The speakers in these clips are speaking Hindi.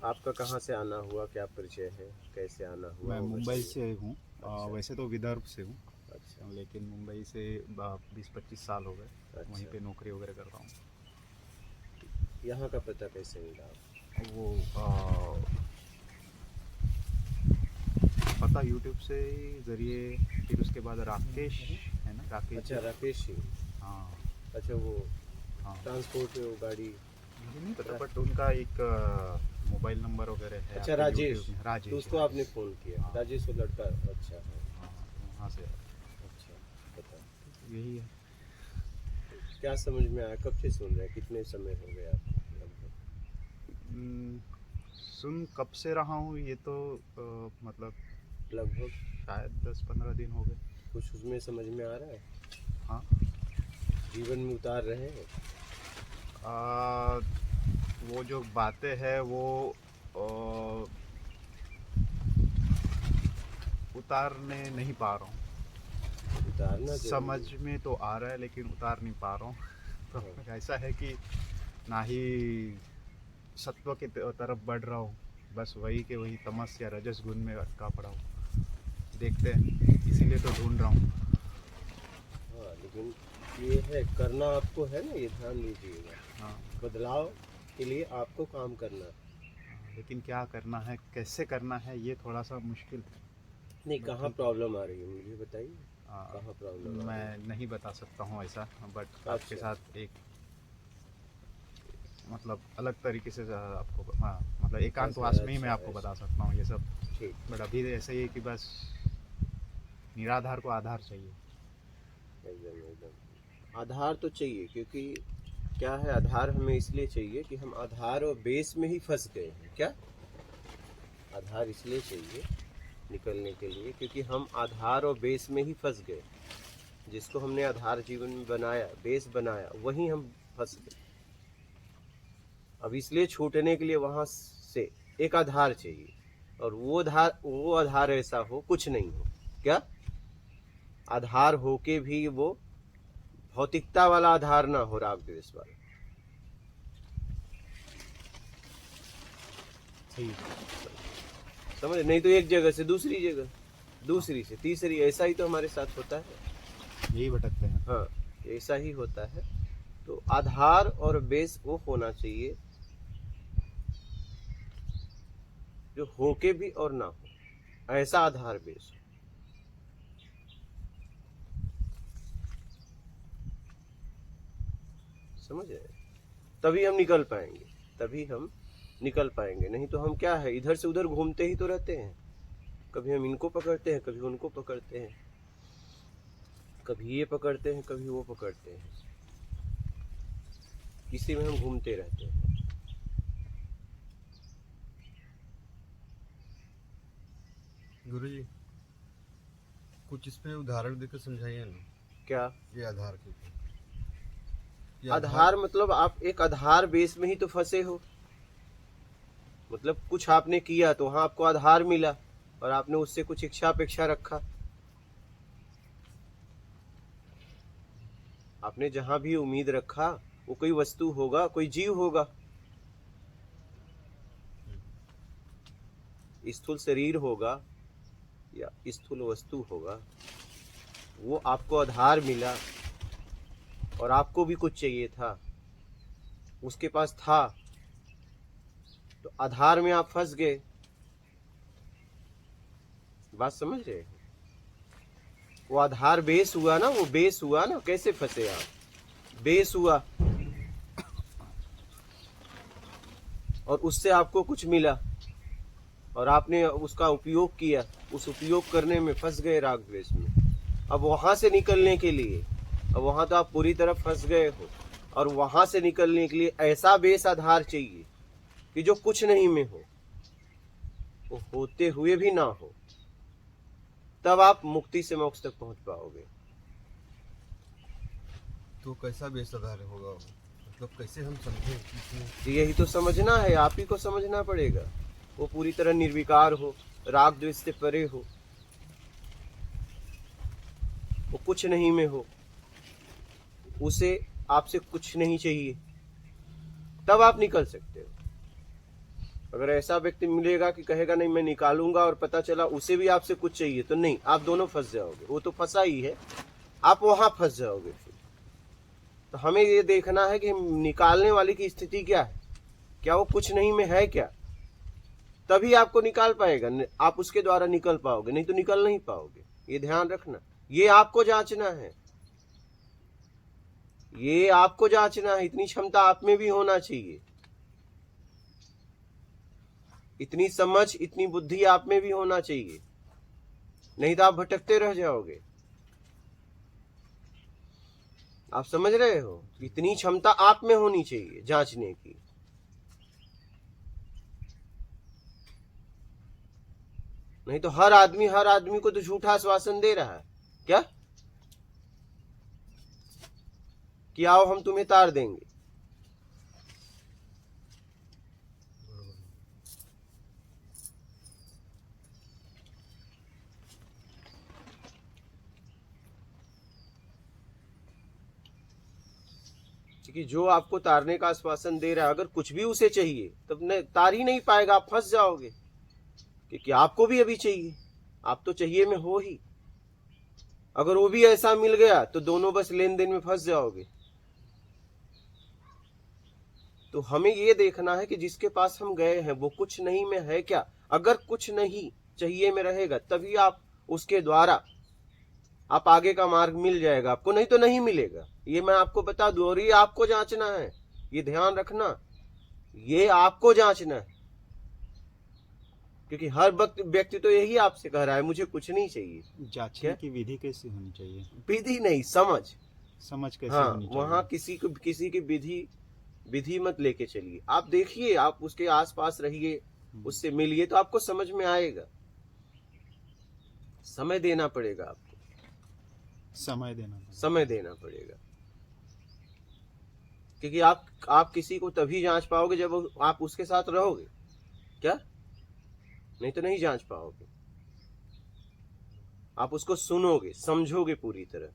आपका कहाँ से आना हुआ, क्या परिचय है, कैसे आना हुआ मैं वो मुंबई बताइए। से हूँ। अच्छा। वैसे तो विदर्भ से हूँ, अच्छा। लेकिन मुंबई से 20-25 साल हो गए। वहीं अच्छा। पे नौकरी वगैरह करता हूँ। यहाँ का पता कैसे मिला आप? वो पता यूट्यूब से ही ज़रिए। फिर उसके बाद राकेश है ना, राकेश अच्छा, जी। राकेश सिंह। हाँ। अच्छा, वो हाँ, ट्रांसपोर्ट वो गाड़ी। मुझे नहीं पता, बट उनका एक मोबाइल नंबर वगैरह है अच्छा, आपके राजेश। यूट्यूब में। तो राजेश, उसको आपने राजेश। फ़ोन किया, हाँ। राजेश वो लड़का। अच्छा, हाँ। हाँ, तो वहाँ से अच्छा, पता। यही है। क्या समझ में आया, कब से सुन रहे हैं, कितने समय हो गया आपको लगभग? हम्म, सुन कब से रहा हूँ ये तो मतलब लगभग शायद 10-15 दिन हो गए। कुछ उसमें समझ में आ रहा है? हाँ। जीवन में उतार रहे हैं? आ, वो जो बातें हैं वो आ, उतारने नहीं पा रहा हूँ। उतारना समझ जरूरी है। में तो आ रहा है लेकिन उतार नहीं पा रहा हूँ। हाँ। तो ऐसा है कि ना ही सत्व की तरफ बढ़ रहा हूँ, बस वही के वही तमस या रजस गुण में अटका पड़ा हूँ। देखते हैं, इसीलिए तो ढूंढ रहा हूँ। हाँ, लेकिन ये है करना आपको है ना, ये ध्यान दीजिएगा। हाँ। बदलाव के लिए आपको काम करना है। लेकिन क्या करना है, कैसे करना है, ये थोड़ा सा मुश्किल है। नहीं, बट कहाँ ठीक है। प्रॉब्लम आ रही है मुझे बताइए। आ, कहाँ प्रॉब्लम आ रही मैं नहीं बता सकता हूँ ऐसा, बट है? आपके अच्छा। साथ एक मतलब अलग तरीके से आपको, हाँ, मतलब ऐसा, एकांतवास में ही मैं अच्छा, आपको बता ऐसा। सकता हूँ ये सब। ठीक। बट अभी ऐसा ही है कि बस निराधार को आधार चाहिए। एकदम एकदम आधार तो चाहिए, क्योंकि क्या है, आधार हमें इसलिए चाहिए कि हम आधार और बेस में ही फंस गए हैं क्या। आधार इसलिए चाहिए निकलने के लिए क्योंकि हम आधार और बेस में ही फंस गए। जिसको हमने आधार जीवन में बनाया, बेस बनाया, वहीं हम फंस गए। अब इसलिए छूटने के लिए वहां से एक आधार चाहिए। और वो आधार ऐसा हो, कुछ नहीं हो क्या, आधार होके भी वो भौतिकता वाला आधार ना हो, राग द्वेष वाला। ठीक। समझ, नहीं तो एक जगह से दूसरी जगह, दूसरी से तीसरी, ऐसा ही तो हमारे साथ होता है। यही भटकते हैं। हाँ, ऐसा ही होता है। तो आधार और बेस वो होना चाहिए जो होके भी और ना हो, ऐसा आधार बेस हो। समझ रहे हैं? तभी हम निकल पाएंगे। तभी हम निकल पाएंगे, नहीं तो हम क्या है, इधर से उधर घूमते ही तो रहते हैं। कभी हम इनको पकड़ते हैं, कभी उनको पकड़ते हैं, कभी ये पकड़ते हैं, कभी वो पकड़ते हैं। इसी में हम घूमते रहते हैं। गुरु जी, कुछ इस पे उदाहरण देकर समझाइए ना। क्या? ये आधार के ऊपर, ये आधार। आधार मतलब आप एक आधार बेस में ही तो फंसे हो। मतलब कुछ आपने किया तो वहां आपको आधार मिला, और आपने उससे कुछ इच्छा अपेक्षा रखा। आपने जहां भी उम्मीद रखा, वो कोई वस्तु होगा, कोई जीव होगा, स्थूल शरीर होगा या स्थूल वस्तु होगा। वो आपको आधार मिला, और आपको भी कुछ चाहिए था, उसके पास था, तो आधार में आप फंस गए। बात समझ रहे हैं? वो आधार बेस हुआ ना, वो बेस हुआ ना, कैसे फंसे आप, बेस हुआ, और उससे आपको कुछ मिला, और आपने उसका उपयोग किया, उस उपयोग करने में फंस गए राग द्वेष में। अब वहां से निकलने के लिए, अब वहां तो आप पूरी तरह फंस गए हो, और वहां से निकलने के लिए ऐसा बेस आधार चाहिए कि जो कुछ नहीं में हो, वो होते हुए भी ना हो। तब आप मुक्ति से मोक्ष तक पहुंच पाओगे। तो कैसा बेस आधार होगा वो? मतलब कैसे हम समझें कि इसमें। तो यही तो समझना है, आप ही को समझना पड़ेगा। वो पूरी तरह निर्विकार हो, राग द्वेष से परे हो, वो कुछ नहीं में हो, उसे आपसे कुछ नहीं चाहिए, तब आप निकल सकते हो। अगर ऐसा व्यक्ति मिलेगा कि कहेगा नहीं मैं निकालूंगा और पता चला उसे भी आपसे कुछ चाहिए, तो नहीं, आप दोनों फंस जाओगे। वो तो फंसा ही है, आप वहां फंस जाओगे फिर। तो हमें ये देखना है कि निकालने वाले की स्थिति क्या है, क्या वो कुछ नहीं में है क्या, तभी आपको निकाल पाएगा, आप उसके द्वारा निकल पाओगे, नहीं तो निकल नहीं पाओगे। ये ध्यान रखना, ये आपको जांचना है, ये आपको जांचना है। इतनी क्षमता आप में भी होना चाहिए, इतनी समझ, इतनी बुद्धि आप में भी होना चाहिए, नहीं तो आप भटकते रह जाओगे। आप समझ रहे हो? इतनी क्षमता आप में होनी चाहिए जांचने की। नहीं तो हर आदमी को तो झूठा आश्वासन दे रहा है क्या, कि आओ हम तुम्हें तार देंगे। कि जो आपको तारने का आश्वासन दे रहा है, अगर कुछ भी उसे चाहिए तब न तार ही नहीं पाएगा, आप फंस जाओगे, क्योंकि आपको भी अभी चाहिए, आप तो चाहिए में हो ही। अगर वो भी ऐसा मिल गया तो दोनों बस लेन देन में फंस जाओगे। तो हमें ये देखना है कि जिसके पास हम गए हैं वो कुछ नहीं में है क्या। अगर कुछ नहीं चाहिए में रहेगा तभी आप उसके द्वारा आप आगे का मार्ग मिल जाएगा आपको, नहीं तो नहीं मिलेगा। ये मैं आपको बता दूं, और ये आपको जांचना है, ये ध्यान रखना, ये आपको जांचना है, क्योंकि हर व्यक्ति तो यही आपसे कह रहा है मुझे कुछ नहीं चाहिए। जांचने की विधि कैसी होनी चाहिए? विधि नहीं, समझ कैसे हाँ, होनी चाहिए? वहां किसी की विधि मत लेके चलिए। आप देखिए, आप उसके आसपास रहिए, उससे मिलिए, तो आपको समझ में आएगा। समय देना पड़ेगा आपको, समय देना पड़ेगा, क्योंकि आप किसी को तभी जांच पाओगे जब आप उसके साथ रहोगे क्या, नहीं तो नहीं जांच पाओगे। आप उसको सुनोगे, समझोगे पूरी तरह,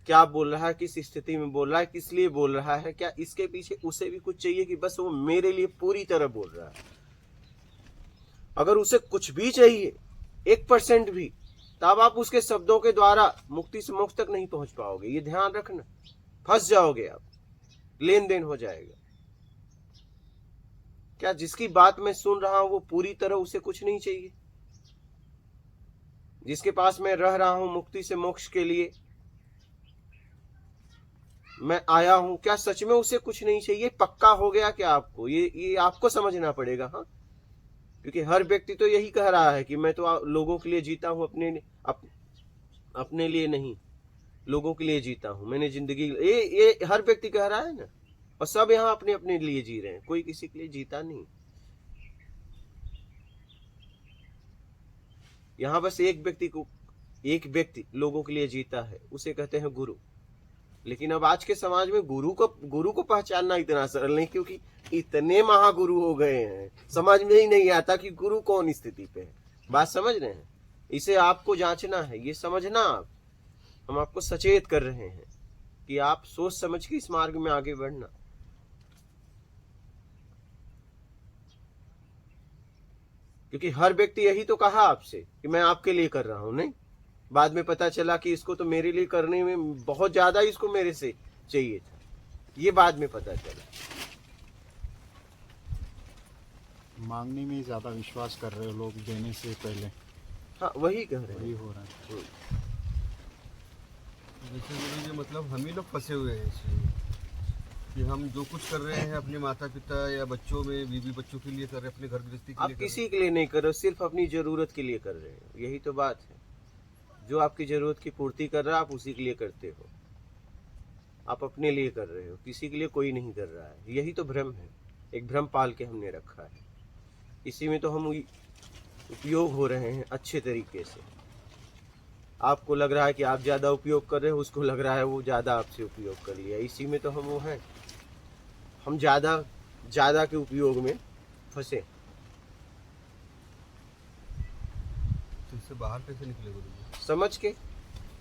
क्या बोल रहा है, किस स्थिति में बोल रहा है, किस लिए बोल रहा है, क्या इसके पीछे उसे भी कुछ चाहिए कि बस वो मेरे लिए पूरी तरह बोल रहा है। अगर उसे कुछ भी चाहिए 1% भी, तब आप उसके शब्दों के द्वारा मुक्ति से मोक्ष तक नहीं पहुंच पाओगे। ये ध्यान रखना, फंस जाओगे आप, लेन देन हो जाएगा। क्या जिसकी बात मैं सुन रहा हूं वो पूरी तरह उसे कुछ नहीं चाहिए? जिसके पास मैं रह रहा हूं मुक्ति से मोक्ष के लिए मैं आया हूं, क्या सच में उसे कुछ नहीं चाहिए? पक्का हो गया क्या आपको? ये आपको समझना पड़ेगा। हाँ, क्योंकि हर व्यक्ति तो यही कह रहा है कि मैं तो लोगों के लिए जीता हूं, अपने लिए नहीं, लोगों के लिए जीता हूं, मैंने जिंदगी, ये हर व्यक्ति कह रहा है ना। और सब यहाँ अपने अपने लिए जी रहे हैं, कोई किसी के लिए जीता नहीं। यहाँ बस एक व्यक्ति लोगों के लिए जीता है, उसे कहते हैं गुरु। लेकिन अब आज के समाज में गुरु को पहचानना इतना सरल नहीं, क्योंकि इतने महागुरु हो गए हैं, समझ में ही नहीं आता कि गुरु कौन स्थिति पे है। बात समझ रहे हैं? इसे आपको जांचना है, ये समझना। हम आपको सचेत कर रहे हैं कि आप सोच समझ के इस मार्ग में आगे बढ़ना। क्योंकि हर व्यक्ति यही तो कहा आपसे कि मैं आपके लिए कर रहा हूं, नहीं, बाद में पता चला कि इसको तो मेरे लिए करने में बहुत ज्यादा इसको मेरे से चाहिए था, ये बाद में पता चला। मांगने में ज्यादा विश्वास कर रहे हो लोग, देने से पहले। हाँ, वही कह रहे वही हैं। हो रहा है। जैसे गुरु जी, मतलब हम ही लोग फंसे हुए हैं इसमें कि हम जो कुछ कर रहे हैं अपने माता पिता या बच्चों में, बीवी बच्चों के लिए कर रहे हैं, अपने घर गृहस्थी के आप लिए कर रहे किसी के लिए नहीं कर रहे हो, सिर्फ अपनी जरूरत के लिए कर रहे हो। यही तो बात है, जो आपकी जरूरत की पूर्ति कर रहा है आप उसी के लिए करते हो, आप अपने लिए कर रहे हो, किसी के लिए कोई नहीं कर रहा है। यही तो भ्रम है, एक भ्रम पाल के हमने रखा है, इसी में तो हम उपयोग हो रहे हैं अच्छे तरीके से। आपको लग रहा है कि आप ज्यादा उपयोग कर रहे हो, उसको लग रहा है वो ज्यादा आपसे उपयोग कर लिया, इसी में तो हम वो हैं, हम ज्यादा के उपयोग में फंसे। तो इससे बाहर कैसे निकले गुरु जी? समझ के,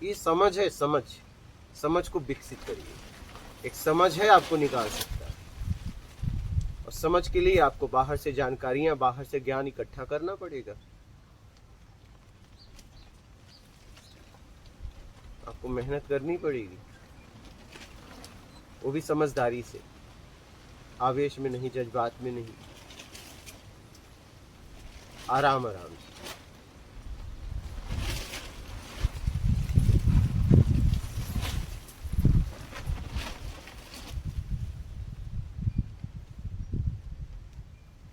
ये समझ है, समझ को विकसित करिए। एक समझ है आपको निकाल सकता है, और समझ के लिए आपको बाहर से जानकारियां, बाहर से ज्ञान इकट्ठा करना पड़ेगा। आपको मेहनत करनी पड़ेगी, वो भी समझदारी से, आवेश में नहीं, जज्बात में नहीं, आराम आराम से।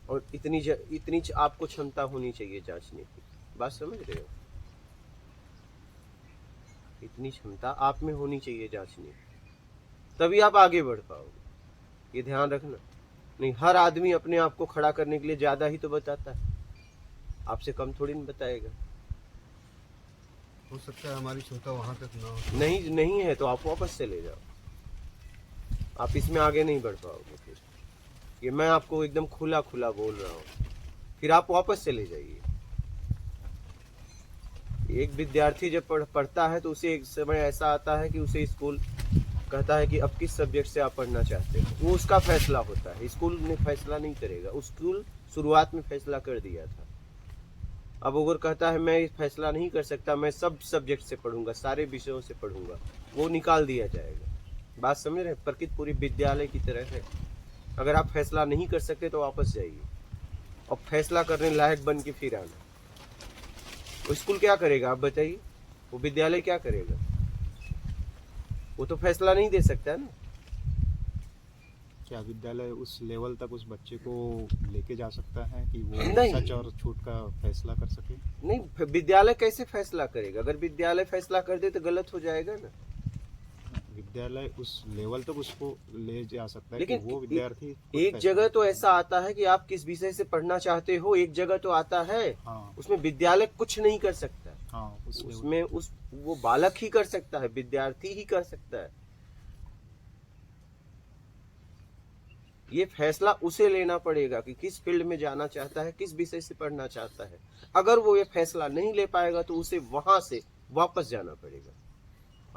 और इतनी आपको क्षमता होनी चाहिए जांचने की। बात समझ रहे हो? इतनी क्षमता आप में होनी चाहिए जांचने की, तभी आप आगे बढ़ पाओगे। ये ध्यान रखना। नहीं, हर आदमी अपने आप को खड़ा करने के लिए ज्यादा ही तो बताता है, आपसे कम थोड़ी न बताएगा। हो सकता है हमारी क्षमता वहाँ तक ना हो। नहीं है तो आप वापस चले जाओ, आप इसमें आगे नहीं बढ़ पाओगे। फिर ये मैं आपको एकदम खुला खुला बोल रहा हूँ, फिर आप वापस चले जाइए। एक विद्यार्थी जब पढ़ता है तो उसे एक समय ऐसा आता है कि उसे स्कूल कहता है कि अब किस सब्जेक्ट से आप पढ़ना चाहते हो, वो उसका फैसला होता है, स्कूल ने फैसला नहीं करेगा। स्कूल शुरुआत में फैसला कर दिया था। अब अगर कहता है मैं फैसला नहीं कर सकता, मैं सब सब्जेक्ट से पढ़ूंगा, सारे विषयों से पढ़ूंगा, वो निकाल दिया जाएगा। बात समझ रहे हैं? प्रकृति पूरी विद्यालय की तरह है। अगर आप फैसला नहीं कर सकते तो वापस जाइए और फैसला करने लायक बन के फिर आना। वो स्कूल क्या करेगा आप बताइए? वो विद्यालय क्या करेगा? वो तो फैसला नहीं दे सकता ना। क्या विद्यालय उस लेवल तक उस बच्चे को लेके जा सकता है कि वो नहीं। सच और झूठ का फैसला कर सके? नहीं, विद्यालय कैसे फैसला करेगा? अगर विद्यालय फैसला कर दे तो गलत हो जाएगा ना। विद्यालय उस लेवल तक उसको ले जा सकता है लेकिन कि वो विद्यार्थी खुद एक फैसला जगह तो कर ऐसा आता है कि आप किस विषय से पढ़ना चाहते हो, एक जगह तो आता है हाँ उसमें विद्यालय कुछ नहीं कर सकता। हाँ उस लेवल उसमें वो बालक ही कर सकता है, विद्यार्थी ही कर सकता है। ये फैसला उसे लेना पड़ेगा कि किस फील्ड में जाना चाहता है, किस विषय से पढ़ना चाहता है। अगर वो ये फैसला नहीं ले पाएगा तो उसे वहां से वापस जाना पड़ेगा।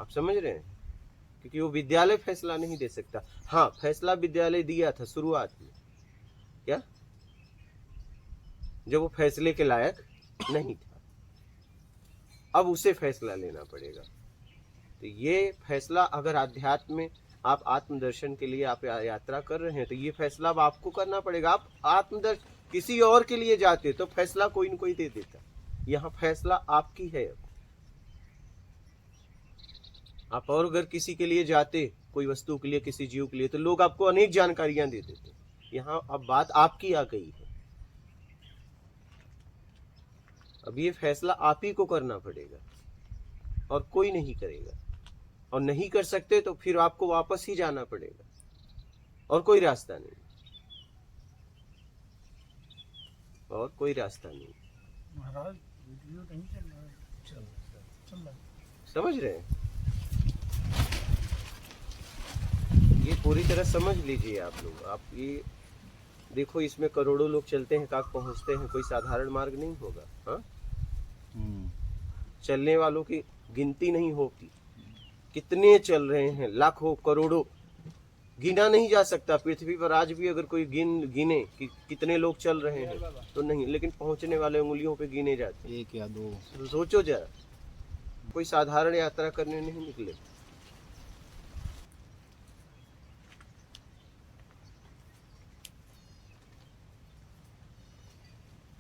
आप समझ रहे हैं? क्योंकि वो विद्यालय फैसला नहीं दे सकता। हाँ, फैसला विद्यालय दिया था शुरुआत में, क्या जब वो फैसले के लायक नहीं था। अब उसे फैसला लेना पड़ेगा। तो ये फैसला अगर अध्यात्म में आप आत्मदर्शन के लिए आप यात्रा कर रहे हैं तो ये फैसला अब आपको करना पड़ेगा। आप आत्मदर्शन किसी और के लिए जाते तो फैसला कोई न कोई दे देता। यहाँ फैसला आपकी है। आप और अगर किसी के लिए जाते, कोई वस्तु के लिए, किसी जीव के लिए, तो लोग आपको अनेक जानकारियां दे देते। यहाँ अब बात आपकी आ गई है। अब ये फैसला आप ही को करना पड़ेगा और कोई नहीं करेगा। और नहीं कर सकते तो फिर आपको वापस ही जाना पड़ेगा और कोई रास्ता नहीं, और कोई रास्ता नहीं। महाराज वीडियो नहीं चल रहा है। चल रहा है। समझ रहे हैं? ये पूरी तरह समझ लीजिए आप लोग। आप ये देखो, इसमें करोड़ों लोग चलते हैं, कहाँ पहुंचते हैं, कोई साधारण मार्ग नहीं होगा। हाँ, चलने वालों की गिनती नहीं होती। कितने चल रहे हैं, लाखों करोड़ों, गिना नहीं जा सकता। पृथ्वी पर आज भी अगर कोई गिने कि कितने लोग चल रहे हैं तो नहीं, लेकिन पहुंचने वाले उंगलियों पे गिने जाते हैं। 1 या 2। तो सोचो जरा, कोई साधारण यात्रा करने नहीं निकले।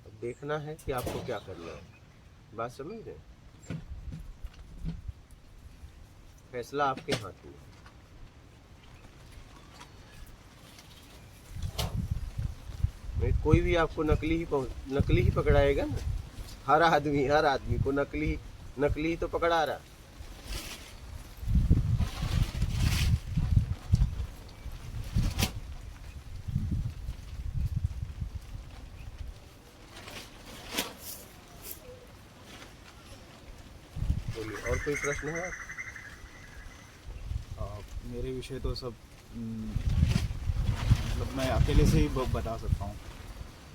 अब देखना है कि आपको क्या करना है। बात समझ रहे हैं? फैसला आपके हाथ में। नहीं, कोई भी आपको नकली ही पकड़ाएगा ना। हर आदमी को नकली ही तो पकड़ा रहा। बोलिए, और कोई प्रश्न है? मेरे विषय तो सब मतलब मैं अकेले से ही बता सकता हूँ।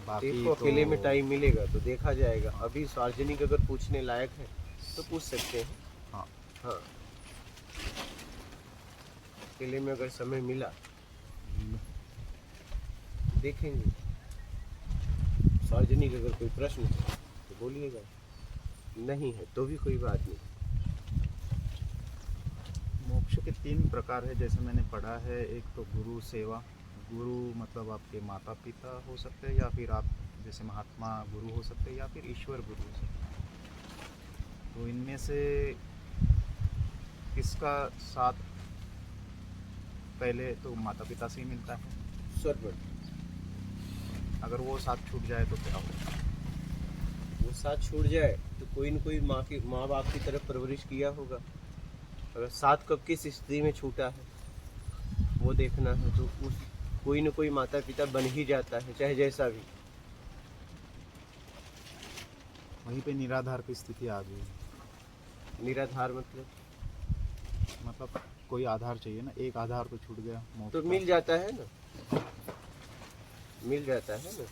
बाकी देखो, तो अकेले में टाइम मिलेगा तो देखा जाएगा। अभी सार्वजनिक अगर पूछने लायक है तो पूछ सकते हैं। हाँ हाँ, अकेले में अगर समय मिला देखेंगे। सार्वजनिक अगर कोई प्रश्न है तो बोलिएगा, नहीं है तो भी कोई बात नहीं। मोक्ष के 3 प्रकार है जैसे मैंने पढ़ा है। एक तो गुरु सेवा, गुरु मतलब आपके माता पिता हो सकते हैं, या फिर आप जैसे महात्मा गुरु हो सकते हैं, या फिर ईश्वर गुरु हो सकते हैं। तो इनमें से किसका साथ पहले? तो माता पिता से ही मिलता है। स्वर्ग अगर वो साथ छूट जाए तो क्या होगा? वो साथ छूट जाए तो कोई न कोई माँ बाप की तरफ परवरिश किया होगा। अगर साथ कब किस स्थिति में छूटा है वो देखना है, तो उस कोई न कोई माता पिता बन ही जाता है, चाहे जैसा भी। वहीं पे निराधार की स्थिति आ गई। निराधार मतलब कोई आधार चाहिए ना, एक आधार तो छूट गया मोक्ष तो का। मिल जाता है ना, मिल जाता है ना,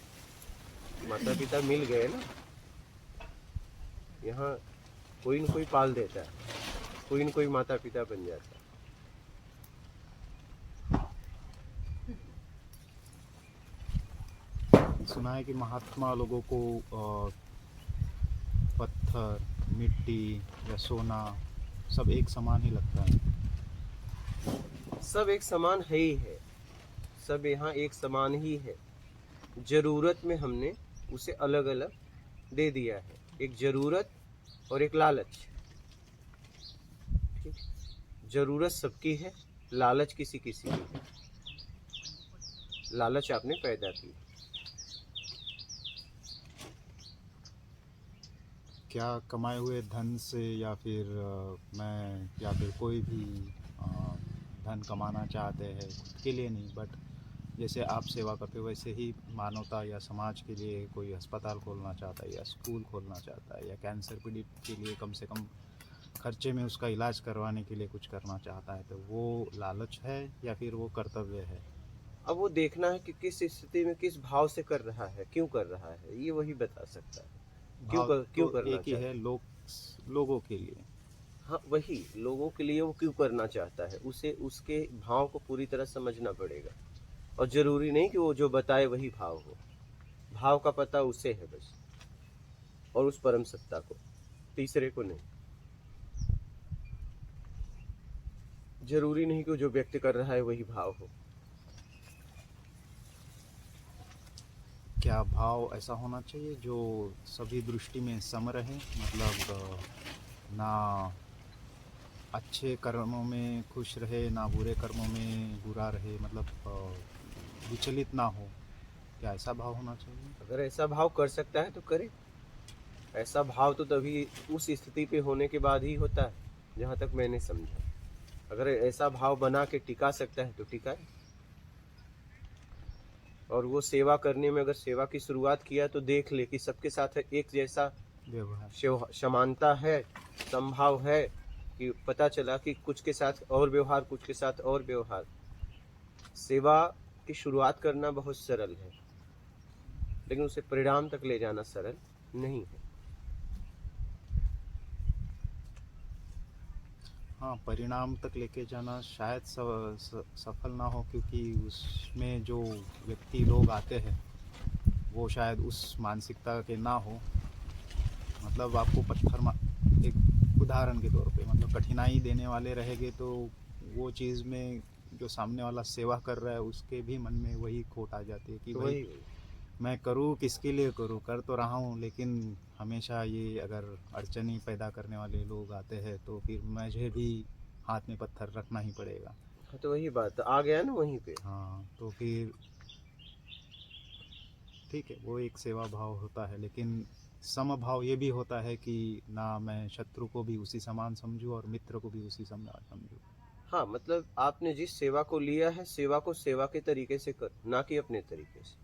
माता पिता मिल गए ना, यहाँ कोई न कोई पाल देता है, कोई न कोई माता पिता बन जाता है। सुना है कि महात्मा लोगों को पत्थर, मिट्टी या सोना सब एक समान ही लगता है। सब एक समान है ही है, सब यहाँ एक समान ही है। जरूरत में हमने उसे अलग अलग दे दिया है, एक जरूरत और एक लालच। ठीक? जरूरत सबकी है, लालच किसी किसी की है। लालच आपने पैदा की। क्या कमाए हुए धन से या फिर मैं या फिर कोई भी धन कमाना चाहते हैं, खुद के लिए नहीं, बट जैसे आप सेवा करते हो वैसे ही मानवता या समाज के लिए कोई अस्पताल खोलना चाहता है या स्कूल खोलना चाहता है या कैंसर पीड़ित के लिए कम से कम खर्चे में उसका इलाज करवाने के लिए कुछ करना चाहता है, तो वो लालच है या फिर वो कर्तव्य है? अब वो देखना है कि किस स्थिति में किस भाव से कर रहा है, क्यों कर रहा है, ये वही बता सकता है। क्यों तो करना एक ही है, लोगों के लिए। हाँ, वही लोगों के लिए वो क्यों करना चाहता है, उसे उसके भाव को पूरी तरह समझना पड़ेगा। और जरूरी नहीं कि वो जो बताए वही भाव हो, भाव का पता उसे है बस, और उस परम सत्ता को, तीसरे को नहीं। जरूरी नहीं कि वो जो व्यक्त कर रहा है वही भाव हो। क्या भाव ऐसा होना चाहिए जो सभी दृष्टि में सम रहे, मतलब ना अच्छे कर्मों में खुश रहे ना बुरे कर्मों में बुरा रहे, मतलब विचलित ना हो? क्या ऐसा भाव होना चाहिए? अगर ऐसा भाव कर सकता है तो करे। ऐसा भाव तो तभी उस स्थिति पे होने के बाद ही होता है, जहाँ तक मैंने समझा। अगर ऐसा भाव बना के टिका सकता है तो टिकाए। और वो सेवा करने में अगर सेवा की शुरुआत किया तो देख ले कि सबके साथ एक जैसा व्यवहार। समानता है, संभाव है, कि पता चला कि कुछ के साथ और व्यवहार, कुछ के साथ और व्यवहार। सेवा की शुरुआत करना बहुत सरल है, लेकिन उसे परिणाम तक ले जाना सरल नहीं है। हाँ, परिणाम तक लेके जाना शायद सफल ना हो, क्योंकि उसमें जो व्यक्ति लोग आते हैं वो शायद उस मानसिकता के ना हो। मतलब आपको एक उदाहरण के तौर पे, मतलब कठिनाई देने वाले रहेंगे तो वो चीज़ में जो सामने वाला सेवा कर रहा है उसके भी मन में वही खोट आ जाती है कि भाई मैं करूँ किसके लिए करूँ, कर तो रहा हूँ, लेकिन हमेशा ये अगर अड़चनी पैदा करने वाले लोग आते हैं तो फिर मुझे भी हाथ में पत्थर रखना ही पड़ेगा। तो वही बात आ गया ना वहीं पे। हाँ, तो फिर ठीक है, वो एक सेवा भाव होता है, लेकिन समभाव ये भी होता है कि ना मैं शत्रु को भी उसी समान समझूं और मित्र को भी उसी समान समझूं। हाँ, मतलब आपने जिस सेवा को लिया है, सेवा को सेवा के तरीके से कर, ना कि अपने तरीके से,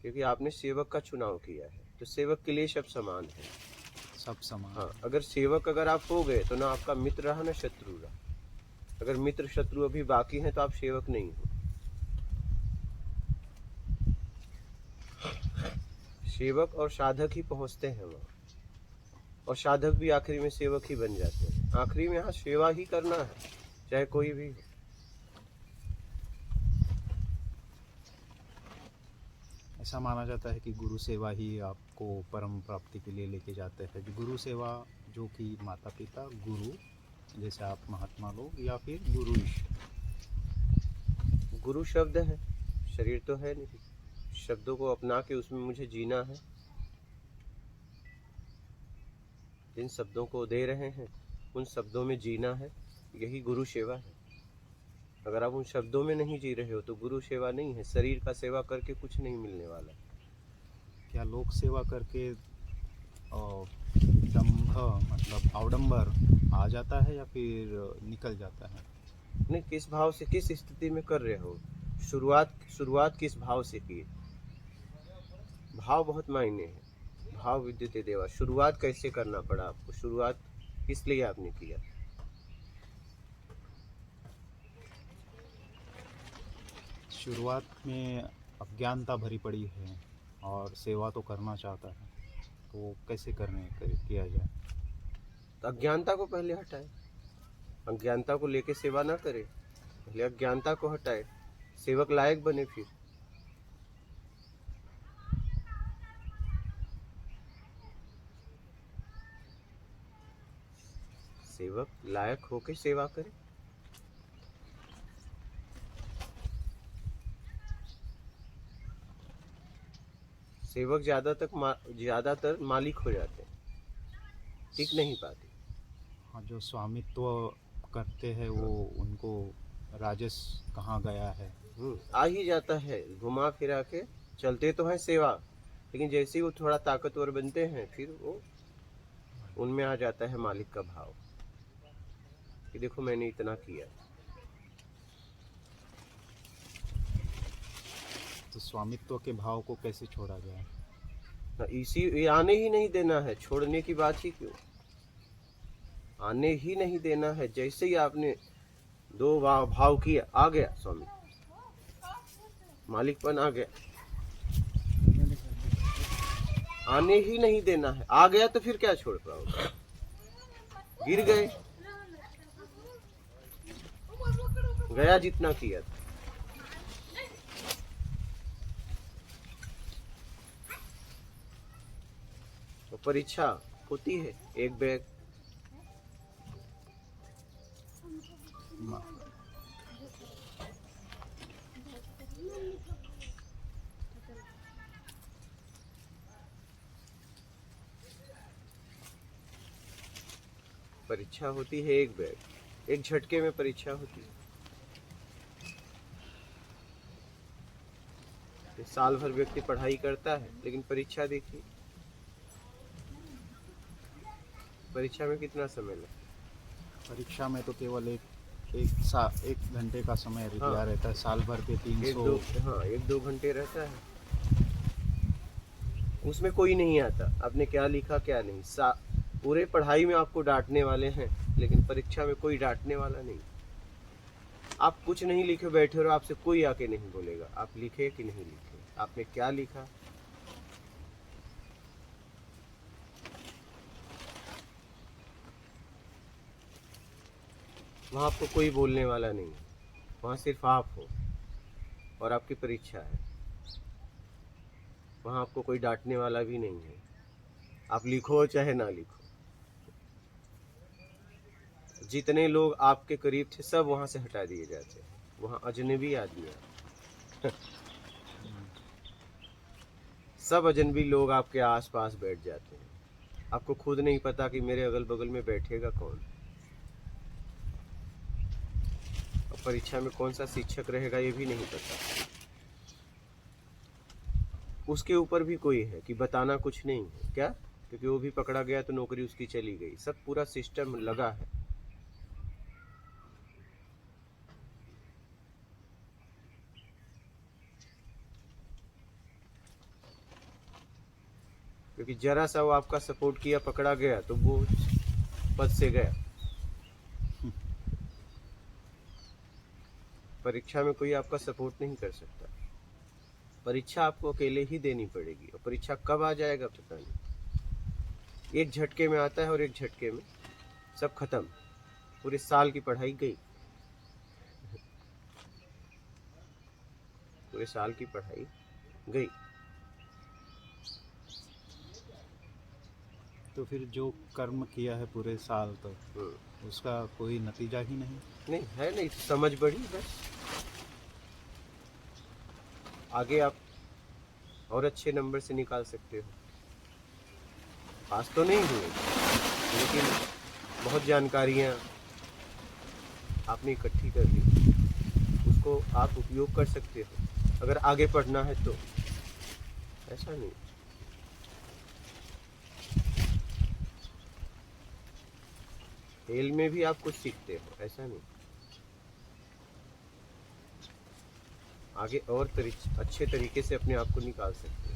क्योंकि आपने सेवक का चुनाव किया है, तो सेवक के लिए सब समान है, सब समान। हाँ, अगर सेवक अगर आप हो गए तो ना आपका मित्र रहा ना शत्रु रहा। अगर मित्र शत्रु अभी बाकी हैं तो आप सेवक नहीं हो। सेवक और साधक ही पहुंचते हैं वहाँ, और साधक भी आखिरी में सेवक ही बन जाते हैं। आखिरी में यहाँ सेवा ही करना है, चाहे कोई भी हो। ऐसा माना जाता है कि गुरु सेवा ही आपको परम प्राप्ति के लिए लेके जाते हैं। गुरु सेवा जो कि माता पिता, गुरु जैसे आप महात्मा लोग, या फिर गुरु इष्ट। गुरु शब्द है, शरीर तो है नहीं। शब्दों को अपना के उसमें मुझे जीना है। जिन शब्दों को दे रहे हैं उन शब्दों में जीना है, यही गुरु सेवा है। अगर आप उन शब्दों में नहीं जी रहे हो तो गुरु सेवा नहीं है। शरीर का सेवा करके कुछ नहीं मिलने वाला। क्या लोक सेवा करके दंभ मतलब अवडंबर आ जाता है या फिर निकल जाता है? नहीं, किस भाव से, किस स्थिति में कर रहे हो? शुरुआत किस भाव से किए? भाव बहुत मायने है। भाव विद्युत देवा। शुरुआत कैसे करना पड़ा आपको? शुरुआत किस लिए आपने किया? शुरुआत में अज्ञानता भरी पड़ी है और सेवा तो करना चाहता है, तो कैसे किया जाए? तो अज्ञानता को पहले हटाए। अज्ञानता को लेके सेवा ना करे, पहले अज्ञानता को हटाए, सेवक लायक बने। फिर सेवक लायक होके सेवा करे। सेवक ज्यादातर मालिक हो जाते हैं, टिक नहीं पाते। हाँ, जो स्वामित्व करते हैं वो उनको राजस कहाँ गया है। आ ही जाता है, घुमा फिरा के चलते तो हैं सेवा, लेकिन जैसे ही वो थोड़ा ताकतवर बनते हैं फिर वो उनमें आ जाता है मालिक का भाव कि देखो मैंने इतना किया। तो स्वामित्व के भाव को कैसे छोड़ा जाए? ये आने ही नहीं देना है। छोड़ने की बात ही क्यों, आने ही नहीं देना है। जैसे ही आपने दो भाव किया, आ गया स्वामी, मालिकपन आ गया। आने ही नहीं देना है। आ गया तो फिर क्या छोड़ पाओगे? गिर गए, गया जितना किया था। तो परीक्षा होती है एक बैग। परीक्षा होती है एक बैग, एक झटके में परीक्षा होती है। साल भर व्यक्ति पढ़ाई करता है, लेकिन परीक्षा देखिए, परीक्षा में कितना समय लगता है? परीक्षा में तो केवल एक घंटे का समय दिया रहता है। साल भर के 300 एक दो घंटे रहता है। उसमें कोई नहीं आता आपने क्या लिखा क्या नहीं। पूरे पढ़ाई में आपको डांटने वाले हैं, लेकिन परीक्षा में कोई डांटने वाला नहीं। आप कुछ नहीं लिखे बैठे हो, आपसे कोई आके नहीं बोलेगा आप लिखे कि नहीं लिखे, आपने क्या लिखा। वहाँ आपको कोई बोलने वाला नहीं है, वहाँ सिर्फ आप हो और आपकी परीक्षा है। वहाँ आपको कोई डांटने वाला भी नहीं है, आप लिखो चाहे ना लिखो। जितने लोग आपके करीब थे सब वहाँ से हटा दिए जाते हैं। वहाँ अजनबी आदमी है। सब अजनबी लोग आपके आसपास बैठ जाते हैं। आपको खुद नहीं पता कि मेरे अगल बगल में बैठेगा कौन, और परीक्षा में कौन सा शिक्षक रहेगा ये भी नहीं पता। उसके ऊपर भी कोई है कि बताना कुछ नहीं है क्या, क्योंकि वो भी पकड़ा गया तो नौकरी उसकी चली गई। सब पूरा सिस्टम लगा है। क्योंकि जरा सा वो आपका सपोर्ट किया, पकड़ा गया तो वो पद से गया। परीक्षा में कोई आपका सपोर्ट नहीं कर सकता। परीक्षा आपको अकेले ही देनी पड़ेगी, और परीक्षा कब आ जाएगा पता नहीं। एक झटके में आता है और एक झटके में सब खत्म। पूरे साल की पढ़ाई गई, पूरे साल की पढ़ाई गई। तो फिर जो कर्म किया है पूरे साल तक उसका कोई नतीजा ही नहीं। नहीं है, नहीं समझ बढ़ी बस। आगे आप और अच्छे नंबर से निकाल सकते हो। पास तो नहीं हुए, लेकिन बहुत जानकारियाँ आपने इकट्ठी कर ली, उसको आप उपयोग कर सकते हो अगर आगे पढ़ना है तो। ऐसा नहीं, खेल में भी आप कुछ सीखते हो, ऐसा नहीं। आगे और अच्छे तरीके से अपने आप को निकाल सकते हो।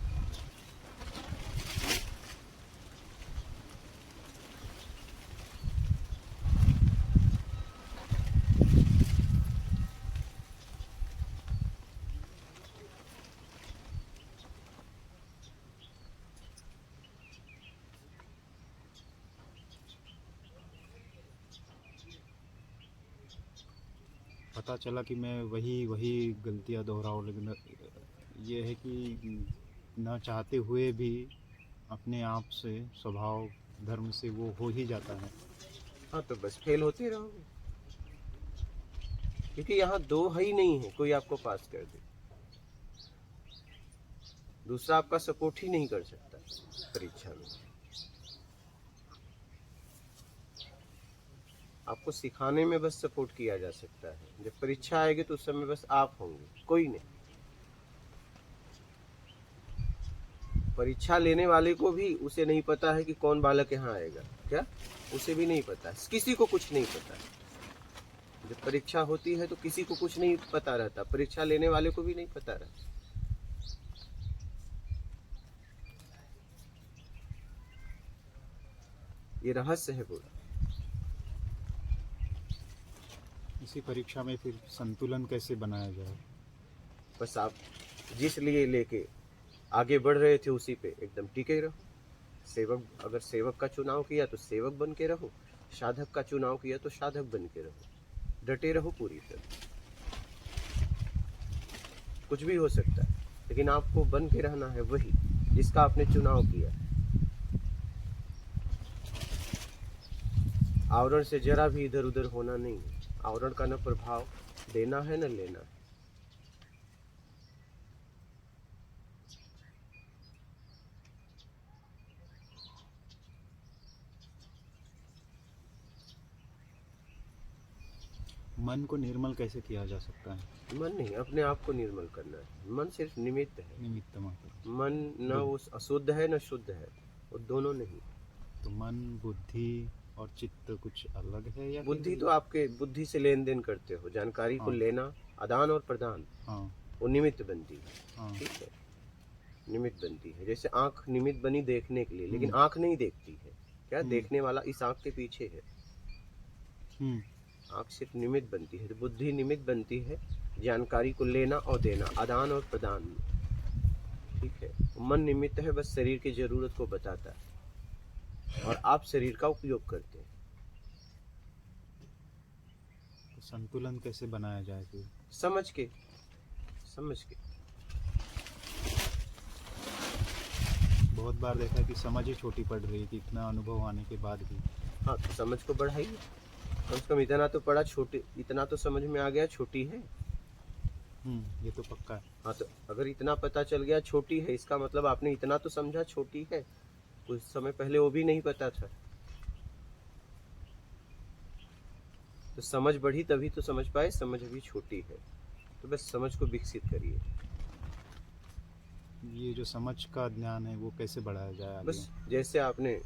पता चला कि मैं वही गलतियां दोहराऊं, लेकिन ये है कि न चाहते हुए भी अपने आप से स्वभाव धर्म से वो हो ही जाता है। हाँ तो बस फेल होते रहोगे, क्योंकि यहाँ दो है ही नहीं है कोई आपको पास कर दे। दूसरा आपका सपोर्ट ही नहीं कर सकता परीक्षा में। आपको सिखाने में बस सपोर्ट किया जा सकता है। जब परीक्षा आएगी तो उस समय बस आप होंगे, कोई नहीं। परीक्षा लेने वाले को भी उसे नहीं पता है कि कौन बालक यहाँ आएगा, क्या उसे भी नहीं पता, किसी को कुछ नहीं पता। जब परीक्षा होती है तो किसी को कुछ नहीं पता रहता, परीक्षा लेने वाले को भी नहीं पता रहता। ये रहस्य है पूरा। इसी परीक्षा में फिर संतुलन कैसे बनाया जाए? बस आप जिस लिए लेके आगे बढ़ रहे थे उसी पे एकदम टिके रहो। सेवक, अगर सेवक का चुनाव किया तो सेवक बन के रहो, साधक का चुनाव किया तो साधक बन के रहो। डटे रहो पूरी तरह। कुछ भी हो सकता है, लेकिन आपको बन के रहना है वही जिसका आपने चुनाव किया। आवरण से जरा भी इधर उधर होना नहीं है। आवरण का न प्रभाव देना है न लेना है। मन को निर्मल कैसे किया जा सकता है? मन नहीं, अपने आप को निर्मल करना है। मन सिर्फ निमित्त है। निमित्त मात्र। मन न वो अशुद्ध है न शुद्ध है, वो दोनों नहीं। तो मन, बुद्धि और चित्त कुछ अलग है या बुद्धि तो आपके बुद्धि से लेन देन करते हो, जानकारी को हाँ। लेना, आदान और प्रदान, हाँ वो निमित्त बनती है। हाँ ठीक है, निमित्त बनती है। जैसे आंख निमित्त बनी देखने के लिए, लेकिन आंख नहीं देखती है। क्या देखने वाला इस आंख के पीछे है। आंख सिर्फ निमित्त बनती है। तो बुद्धि निमित्त बनती है जानकारी को लेना और देना, आदान और प्रदान में। ठीक है, मन निमित्त है, बस शरीर की जरूरत को बताता है और आप शरीर का उपयोग करते हैं। तो संतुलन कैसे बनाया जाए फिर? समझ के, समझ के। बहुत बार देखा है कि समझ ही छोटी पड़ रही है कि इतना अनुभव आने के बाद भी। हाँ तो समझ को बढ़ाइए, कम से कम इतना तो पड़ा, छोटी इतना तो समझ में आ गया छोटी है। ये तो पक्का है। हाँ तो अगर इतना पता चल गया छोटी है, इसका मतलब आपने इतना तो समझा छोटी है। कुछ समय पहले वो भी नहीं पता था। तो समझ बढ़ी तभी तो समझ पाए, समझ अभी छोटी है। तो बस समझ को विकसित करिए। ये जो समझ का ज्ञान है वो कैसे बढ़ाया जाए आगे? बस जैसे आपने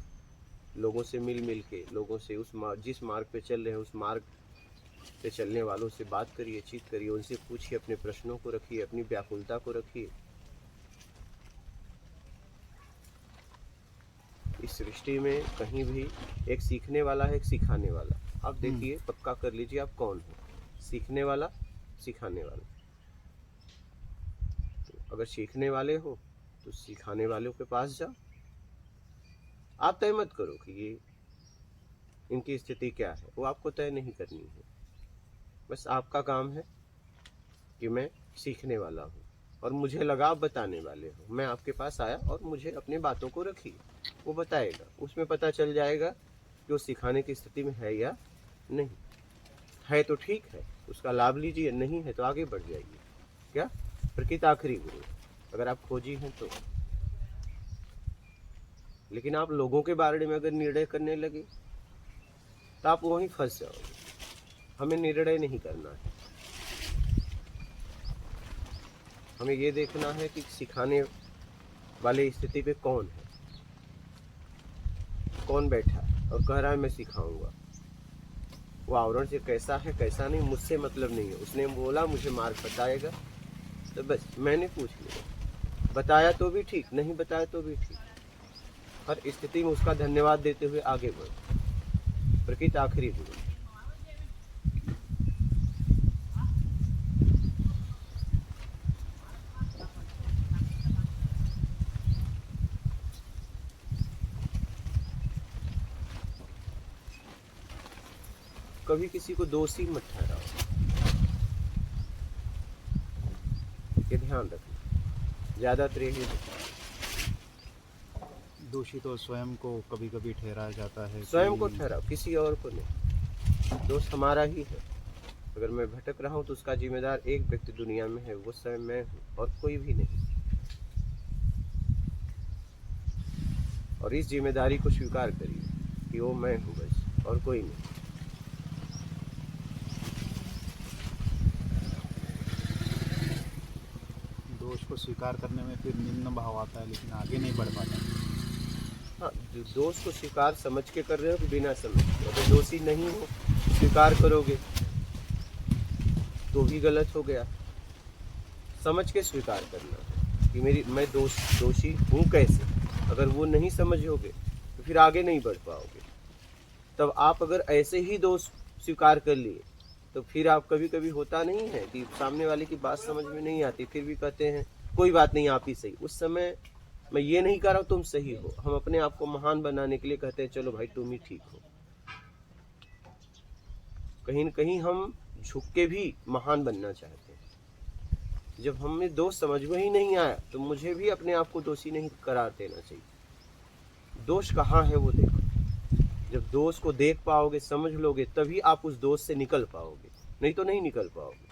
लोगों से मिल के, लोगों से उस जिस मार्ग पे चल रहे हैं उस मार्ग पे चलने वालों से बात करिए, चीत करिए, उनसे पूछिए, अपने प्रश्नों को रखिए, अपनी व्याकुलता को रखिए। इस सृष्टि में कहीं भी एक सीखने वाला है, एक सिखाने वाला। आप देखिए, पक्का कर लीजिए आप कौन हो, सीखने वाला, सिखाने वाला। तो अगर सीखने वाले हो तो सिखाने वालों के पास जाओ। आप तय मत करो कि ये इनकी स्थिति क्या है, वो आपको तय नहीं करनी है। बस आपका काम है कि मैं सीखने वाला हूँ और मुझे लगा आप बताने वाले हो। मैं आपके पास आया और मुझे अपनी बातों को रखी। वो बताएगा, उसमें पता चल जाएगा कि वो सिखाने की स्थिति में है या नहीं है। तो ठीक है, उसका लाभ लीजिए, नहीं है तो आगे बढ़ जाइए। क्या प्रकृति आखिरी गुरु, अगर आप खोजी हैं तो। लेकिन आप लोगों के बारे में अगर निर्णय करने लगे तो आप वहीं फंस जाओगे। हमें निर्णय नहीं करना है, हमें ये देखना है कि सिखाने वाले स्थिति पे कौन है, कौन बैठा है और कह रहा है मैं सिखाऊंगा। वो आवरण से कैसा है कैसा नहीं मुझसे मतलब नहीं है। उसने बोला मुझे मार्ग बताएगा तो बस मैंने पूछ लिया, बताया तो भी ठीक, नहीं बताया तो भी ठीक। हर स्थिति में उसका धन्यवाद देते हुए आगे बढ़ो। प्रकृति आखिरी गुरु। कभी किसी को दोषी मत ठहराओ, ये ध्यान रखना, ज्यादातर यही होता है। दोषी तो स्वयं को कभी कभी ठहराया जाता है। स्वयं को ठहराओ, किसी और को नहीं। दोष हमारा ही है। अगर मैं भटक रहा हूँ तो उसका जिम्मेदार एक व्यक्ति दुनिया में है, वो स्वयं मैं हूँ और कोई भी नहीं। और इस जिम्मेदारी को स्वीकार करिए कि वो मैं हूँ बस और कोई नहीं। दोष को स्वीकार करने में फिर निम्न भाव आता है, लेकिन आगे नहीं बढ़ पाता। हाँ, जो दोष को स्वीकार समझ के कर रहे हो कि बिना समझ के। अगर दोषी नहीं हो स्वीकार करोगे तो भी गलत हो गया। समझ के स्वीकार करना कि मैं दोषी हूँ कैसे। अगर वो नहीं समझोगे तो फिर आगे नहीं बढ़ पाओगे। तब आप अगर ऐसे ही दोष स्वीकार कर लिए तो फिर आप कभी कभी होता नहीं है कि सामने वाले की बात समझ में नहीं आती, फिर भी कहते हैं कोई बात नहीं आप ही सही। उस समय मैं ये नहीं कह रहा हूँ तुम सही हो, हम अपने आप को महान बनाने के लिए कहते हैं चलो भाई तुम ही ठीक हो। कहीं न कहीं हम झुक के भी महान बनना चाहते हैं। जब हमें दोष समझ में ही नहीं आया तो मुझे भी अपने आप को दोषी नहीं करार देना चाहिए। दोष कहाँ है वो देखो। जब दोष को देख पाओगे, समझ लोगे, तभी आप उस दोष से निकल पाओगे, नहीं तो नहीं निकल पाओगे।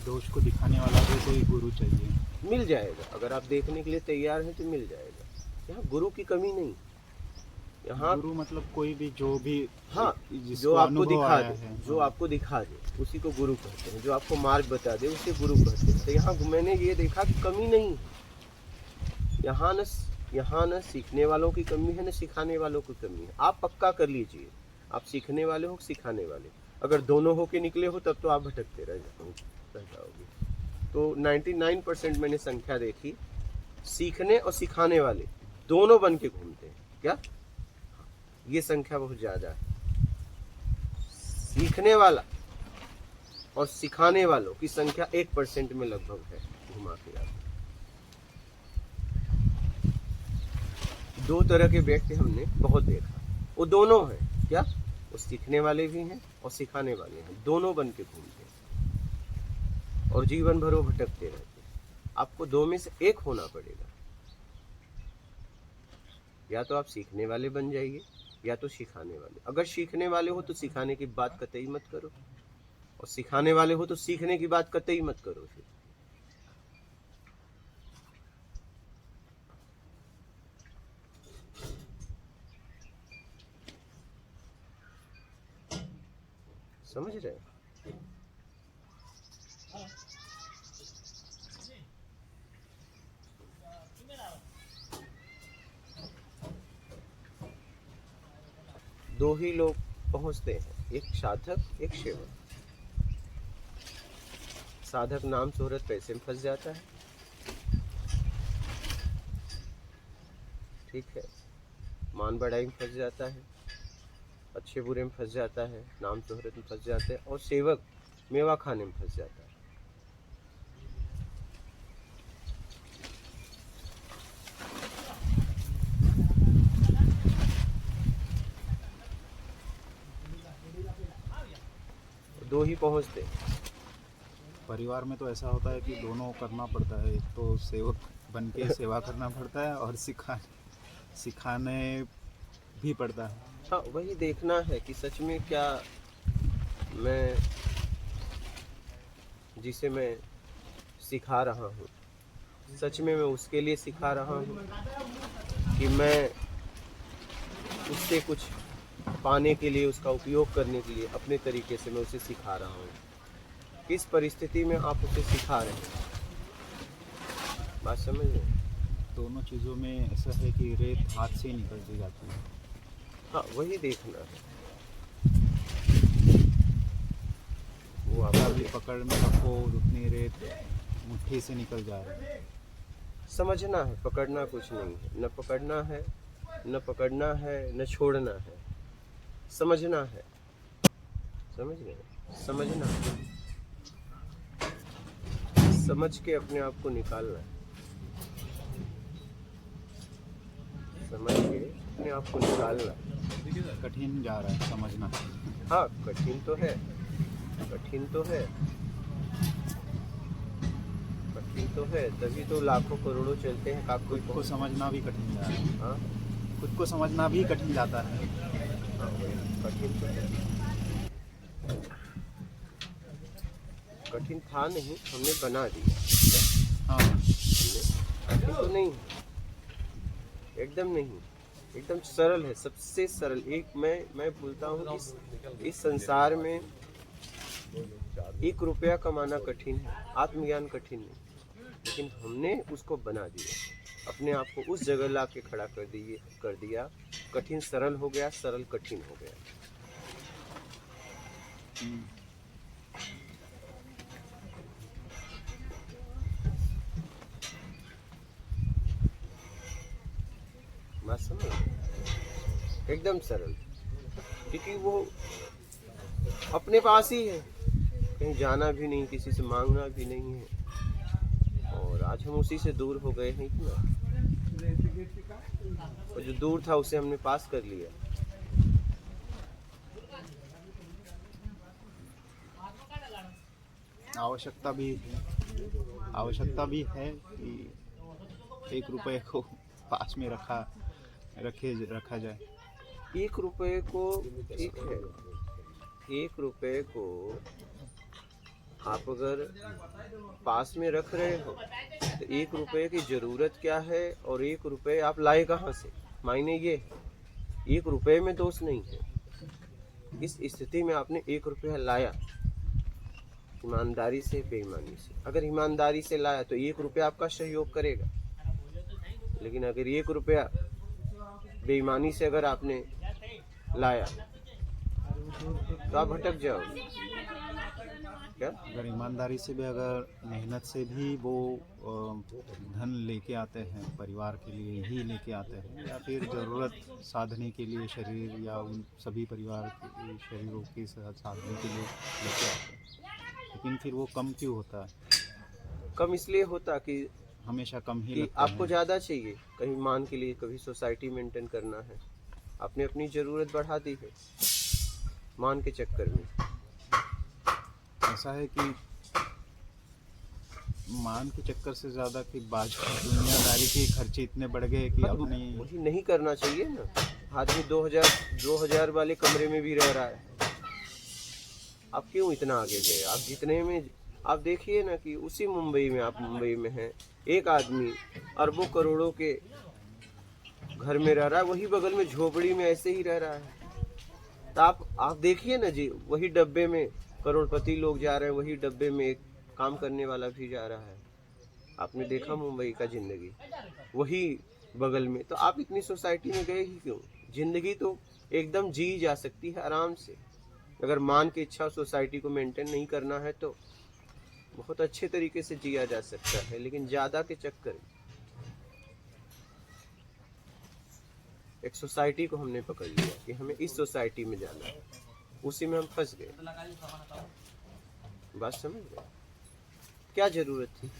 दोष को दिखाने वाला भी कोई गुरु चाहिए। मिल जाएगा, अगर आप देखने के लिए तैयार हैं तो मिल जाएगा। यहाँ गुरु की कमी नहीं। यहाँ गुरु मतलब कोई भी जो भी, हाँ, जिसको जो आपको अनुभव दिखा आया दे, है, जो हाँ। आपको दिखा दे उसी को गुरु कहते हैं। जो आपको मार्ग बता दे उसे गुरु कहते हैं। तो यहाँ मैंने ये देखा कि कमी नहीं है। यहाँ न सीखने वालों की कमी है, न सिखाने वालों की कमी है। आप पक्का कर लीजिए, आप सीखने वाले हो, सिखाने वाले। अगर दोनों होके निकले हो तब तो आप भटकते रह जाओगे। तो 99% मैंने संख्या देखी, सीखने और सिखाने वाले दोनों बन के घूमते हैं। क्या ये संख्या बहुत ज्यादा है। सीखने वाला और सिखाने वालों की संख्या 1% में लगभग है घुमा फिरा। दो तरह के व्यक्ति हमने बहुत देखा, वो दोनों हैं। क्या वो सीखने वाले भी हैं और सिखाने वाले हैं, दोनों बन के घूमते हैं और जीवन भर वो भटकते रहते हैं। आपको दो में से एक होना पड़ेगा। या तो आप सीखने वाले बन जाइए या तो सिखाने वाले। अगर सीखने वाले हो तो सिखाने की बात कतई मत करो, और सिखाने वाले हो तो सीखने की बात कतई मत करो। फिर समझ रहे हैं? दो ही लोग पहुंचते हैं, एक साधक, एक सेवक। साधक नाम शोहरत पैसे में फंस जाता है, ठीक है, मान बढ़ाई में फंस जाता है, अच्छे बुरे में फंस जाता है, नाम शोहरत में फंस जाते हैं, और सेवक मेवा खाने में फंस जाता है। दो ही पहुंचते। परिवार में तो ऐसा होता है कि दोनों करना पड़ता है, एक तो सेवक बन के सेवा करना पड़ता है और सिखाने भी पड़ता है। हाँ, वही देखना है कि सच में क्या मैं जिसे मैं सिखा रहा हूँ, सच में मैं उसके लिए सिखा रहा हूँ कि मैं उससे कुछ पाने के लिए, उसका उपयोग करने के लिए अपने तरीके से मैं उसे सिखा रहा हूँ। किस परिस्थिति में आप उसे सिखा रहे हैं, बात समझ रहे हैं? दोनों चीज़ों में ऐसा है कि रेत हाथ से ही निकलती जाती है। हाँ, वही देखना है। वो अभी आप पकड़ में रखो उतनी रेत मुट्ठी से निकल जा रही है। समझना है, पकड़ना कुछ नहीं है, न पकड़ना है, न पकड़ना है, न छोड़ना है, समझना है। समझ रहे हैं? समझना है, समझ के अपने आप को निकालना है, समझ के अपने आप को निकालना है। कठिन जा रहा है समझना। हाँ, कठिन तो है, कठिन तो है, कठिन तो है, तभी तो लाखों करोड़ों चलते हैं काफी खुद को समझना भी कठिन जा रहा है। हाँ, खुद को समझना भी कठिन जाता है। हाँ, कठिन तो है। कठिन था नहीं, हमने बना दिया। हाँ, कठिन तो नहीं है, एकदम नहीं, एकदम सरल है, सबसे सरल। एक मैं बोलता हूँ इस संसार में 1 रुपया कमाना कठिन है, आत्मज्ञान कठिन नहीं, लेकिन हमने उसको बना दिया, अपने आप को उस जगह ला के खड़ा कर दिया। कठिन सरल हो गया, सरल कठिन हो गया। बात समझ रहे हैं? एकदम सरल, क्योंकि वो अपने पास ही है, कहीं जाना भी नहीं, किसी से मांगना भी नहीं है। और आज हम उसी से दूर हो गए हैं कि ना, और जो दूर था उसे हमने पास कर लिया। आवश्यकता भी है कि 1 रुपए को पास में रखा जाए। 1 रुपए को, ठीक है, 1 रुपए को आप अगर पास में रख रहे हो तो 1 रुपए की जरूरत क्या है, और 1 रुपए आप लाए कहाँ से? मायने ये है, 1 रुपए में दोष नहीं है। इस स्थिति में आपने 1 रुपया लाया, ईमानदारी से, बेईमानी से। अगर ईमानदारी से लाया तो 1 रुपया आपका सहयोग करेगा, लेकिन अगर 1 रुपया बेईमानी से अगर आपने लाया तो आप भटक जाओगे। क्या? अगर ईमानदारी से भी, अगर मेहनत से भी वो धन लेके आते हैं, परिवार के लिए ही लेके आते हैं, या फिर ज़रूरत साधने के लिए शरीर या उन सभी परिवार के शरीरों के साधने के लिए लेके आते हैं, लेकिन फिर वो कम क्यों होता है? कम इसलिए होता कि हमेशा कम ही कि लगता आपको है। ज़्यादा चाहिए, कहीं मान के लिए, कभी सोसाइटी मेंटेन करना है, आपने अपनी ज़रूरत बढ़ा दी है मान के चक्कर में। ऐसा है कि मान के चक्कर से ज़्यादा कि दुनियादारी के खर्चे इतने बढ़ गए कि अपनी वही नहीं करना चाहिए ना। आदमी 2000 वाले कमरे में भी रह रहा है, आप क्यों इतना आगे गए? आप जितने में, आप देखिए ना कि उसी मुंबई में, आप मुंबई में हैं, एक आदमी अरबों करोड़ों के घर में रह रहा है, वही बगल में झोपड़ी में ऐसे ही रह रहा है। तो आप देखिए ना जी, वही डब्बे में करोड़पति लोग जा रहे हैं, वही डब्बे में एक काम करने वाला भी जा रहा है। आपने देखा मुंबई का जिंदगी, वही बगल में। तो आप इतनी सोसाइटी में गए ही क्यों? जिंदगी तो एकदम जी जा सकती है आराम से, अगर मान के इच्छा सोसाइटी को मेंटेन नहीं करना है तो बहुत अच्छे तरीके से जिया जा सकता है, लेकिन ज़्यादा के चक्कर में एक सोसाइटी को हमने पकड़ लिया कि हमें इस सोसाइटी में जाना है, उसी में हम फंस गए। बात समझ गए? क्या जरूरत थी?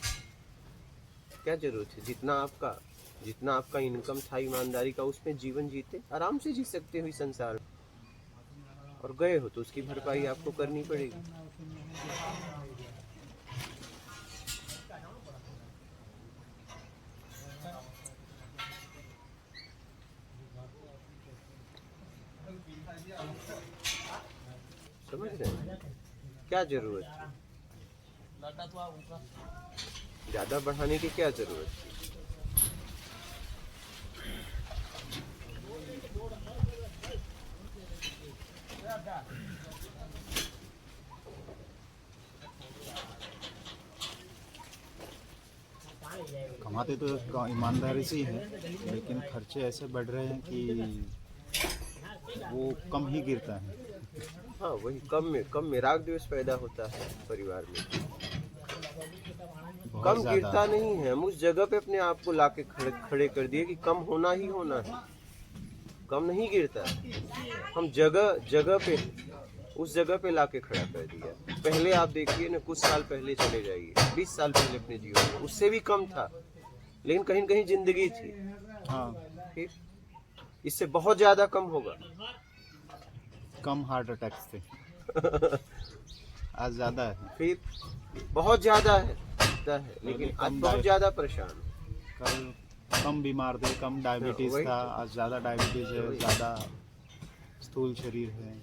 क्या जरूरत थी? जितना आपका इनकम था ईमानदारी का, उसमें जीवन जीते, आराम से जी सकते हो इस संसार में। और गए हो तो उसकी भरपाई आपको करनी पड़ेगी। समझ रहे हैं क्या जरूरत थी, ज्यादा बढ़ाने की क्या जरूरत थी। कमाते तो ईमानदारी से ही हैं, लेकिन खर्चे ऐसे बढ़ रहे हैं कि वो कम ही गिरता है। हाँ वही कम में राग द्वेष पैदा होता है परिवार में, बहुत कम ज़्यादा। गिरता नहीं है। हम उस जगह पे अपने आप को लाके खड़े कर दिए कि कम होना ही होना है, कम नहीं गिरता है। हम जगह पे उस जगह पे लाके खड़ा कर दिया। पहले आप देखिए ना, कुछ साल पहले चले जाइए, 20 साल पहले अपने जीवन में उससे भी कम था, लेकिन कहीं न कहीं जिंदगी थी। हाँ, ठीक, इससे बहुत ज्यादा कम होगा। कम हार्ट अटैक्स थे, आज ज़्यादा है। फिर बहुत ज्यादा है, लेकिन आज बहुत ज्यादा परेशान है। कल कम बीमार थे, कम डायबिटीज़ वही था, आज ज़्यादा डायबिटीज़ है, ज़्यादा स्थूल शरीर है।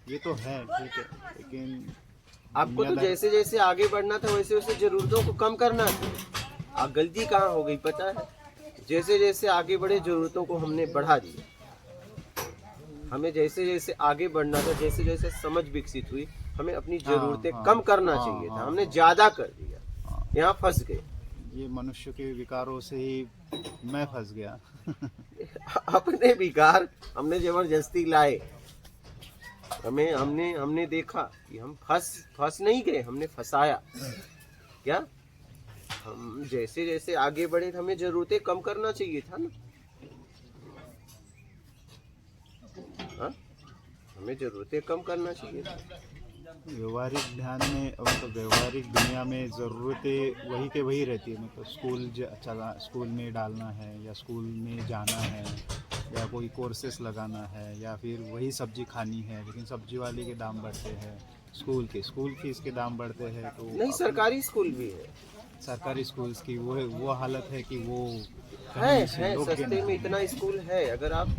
ये तो है, ठीक है, लेकिन आपको तो दुनियादारी- जैसे जैसे आगे बढ़ना था वैसे वैसे जरूरतों को कम करना था। आप गलती कहाँ हो गई पता है, जैसे जैसे आगे बढ़े जरूरतों को हमने बढ़ा दिया। हमें जैसे जैसे आगे बढ़ना था, जैसे जैसे समझ विकसित हुई, हमें अपनी जरूरतें हाँ, कम करना हाँ, चाहिए था, हाँ। हमने ज्यादा कर दिया, हाँ, यहाँ फंस गए। ये मनुष्य के विकारों से ही मैं फंस गया। अपने विकार हमने जबरदस्ती लाए। हमने देखा कि हम फंस नहीं गए, हमने फंसाया। क्या हम जैसे जैसे आगे बढ़े हमें जरूरतें कम करना चाहिए था ना। हाँ? हमें जरूरतें कम करना चाहिए था। व्यवहारिक ध्यान में मतलब व्यवहारिक दुनिया में ज़रूरतें वही के वही रहती है। मतलब स्कूल में डालना है, या स्कूल में जाना है, या कोई कोर्सेस लगाना है, या फिर वही सब्जी खानी है, लेकिन सब्जी वाले के दाम बढ़ते हैं, स्कूल फीस के दाम बढ़ते हैं। तो नहीं, सरकारी स्कूल भी है, सरकारी स्कूल्स की वो हालत है कि वो है कहीं से योग्य सस्ते में नहीं। इतना स्कूल है। अगर आप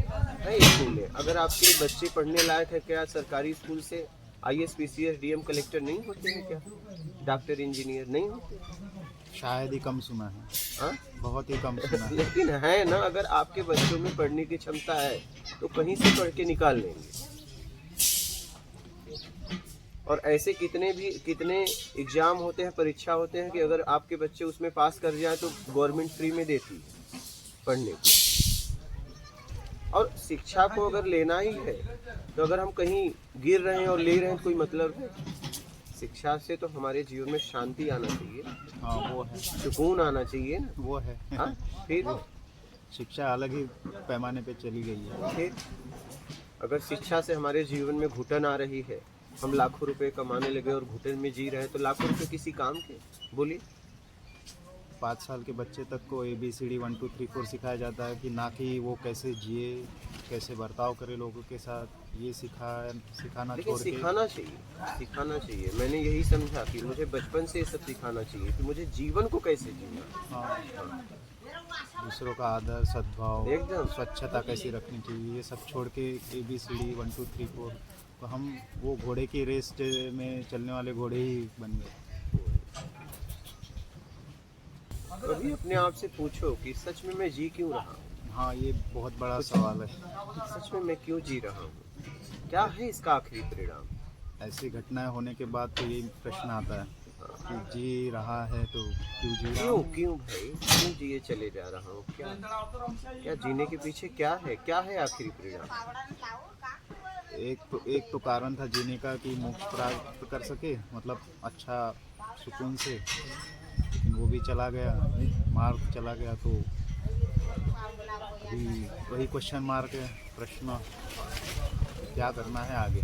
है स्कूल है, अगर आपके बच्चे पढ़ने लायक है, क्या सरकारी स्कूल से IAS PCS DM कलेक्टर नहीं होते हैं क्या? डॉक्टर इंजीनियर नहीं होते? शायद ही कम सुना है, हाँ? बहुत ही कम सुना है। लेकिन है ना, अगर आपके बच्चों में पढ़ने की क्षमता है तो कहीं से पढ़ के निकाल लेंगे। और ऐसे कितने एग्जाम होते हैं, परीक्षा होते हैं कि अगर आपके बच्चे उसमें पास कर जाए तो गवर्नमेंट फ्री में देती है पढ़ने को। और शिक्षा को अगर लेना ही है तो अगर हम कहीं गिर रहे हैं और ले रहे हैं, कोई मतलब है? शिक्षा से तो हमारे जीवन में शांति आना चाहिए, हाँ, वो है, सुकून आना चाहिए ना। वो है। हाँ, फिर शिक्षा अलग ही पैमाने पे चली गई है। फिर अगर शिक्षा से हमारे जीवन में घुटन आ रही है, हम लाखों रुपए कमाने लगे और घुटन में जी रहे हैं, तो लाखों रुपए किसी काम के? बोलिए। 5 साल के बच्चे तक को ABCD 1 2 3 4 सिखाया जाता है, कि ना कि वो कैसे जिए, कैसे बर्ताव करे लोगों के साथ। ये सिखाना लेकिन छोड़ के सिखाना चाहिए। मैंने यही समझा कि मुझे बचपन से ये सब सिखाना चाहिए कि मुझे जीवन को कैसे जीना। हाँ, दूसरों का आदर, सद्भाव, एकदम। स्वच्छता कैसी रखनी चाहिए, ये सब छोड़ के ABCD 1 2 3 4, तो हम वो घोड़े की रेस में चलने वाले घोड़े ही बन गए। कभी अपने आप से पूछो कि सच में मैं जी क्यों रहा हूँ? हाँ, ये बहुत बड़ा सवाल है। सच में मैं क्यों जी रहा हूँ? क्या है इसका आखिरी परिणाम? ऐसी घटनाएं होने के बाद तो ये प्रश्न आता है कि जी रहा है तो क्यों जी रहा हूँ? क्यों भाई, क्यों जिए चले जा रहा हूँ? क्या जीने के पीछे क्या है आखिरी परिणाम? एक तो कारण था जीने का कि मोक्ष प्राप्त कर सके, मतलब अच्छा सुकून से, लेकिन वो भी चला गया, मार्ग चला गया। तो अभी वही क्वेश्चन मार्क है, प्रश्न क्या करना है आगे।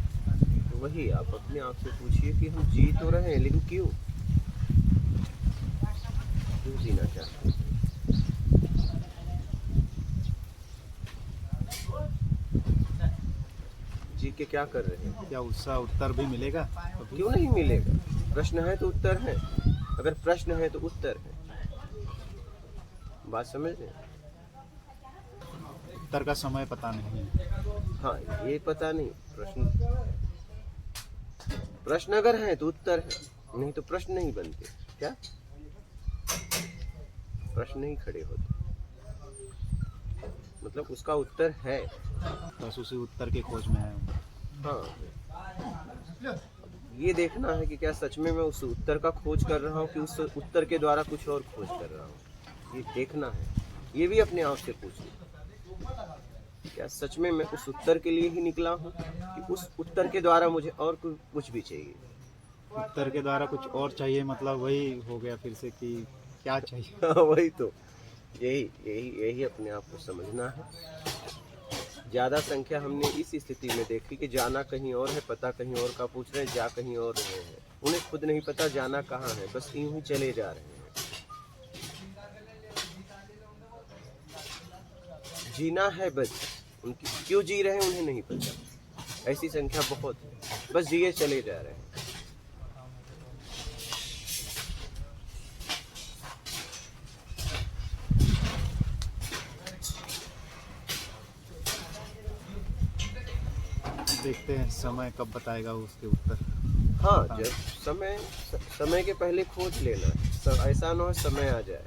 तो वही आप अपने आप से पूछिए कि हम जी तो रहे हैं, लेकिन क्यों जीना चाहते हैं? जी के क्या कर रहे हैं? क्या उसका उत्तर भी मिलेगा? क्यों नहीं मिलेगा? प्रश्न है तो उत्तर है, अगर प्रश्न है तो उत्तर है। बात समझ रहे हैं? उत्तर का समय पता नहीं है। हाँ, ये पता नहीं। प्रश्न अगर है तो उत्तर है, नहीं तो प्रश्न नहीं बनते। क्या प्रश्न नहीं खड़े होते, मतलब उसका उत्तर है। बस उसी उत्तर के खोज में है। हाँ, ये देखना है कि क्या सच में मैं उस उत्तर का खोज कर रहा हूँ कि उस उत्तर के द्वारा कुछ और खोज कर रहा हूँ। ये देखना है, ये भी अपने आप से पूछना, क्या सच में मैं उस उत्तर के लिए ही निकला हूँ कि उस उत्तर के द्वारा मुझे और कुछ भी चाहिए। उत्तर के द्वारा कुछ और चाहिए, मतलब वही हो गया फिर से कि क्या चाहिए। वही तो, यही अपने आप को समझना है। ज़्यादा संख्या हमने इस स्थिति में देखी कि जाना कहीं और है, पता कहीं और का पूछ रहे हैं, जा कहीं और रहे हैं। उन्हें खुद नहीं पता जाना कहाँ है, बस यूं ही चले जा रहे हैं। जीना है बस, उनकी क्यों जी रहे हैं उन्हें नहीं पता। ऐसी संख्या बहुत है, बस जिए चले जा रहे हैं। देखते हैं समय कब बताएगा उसके उत्तर। हाँ, जब समय के पहले खोज लेना है। सब ऐसा ना हो समय आ जाए,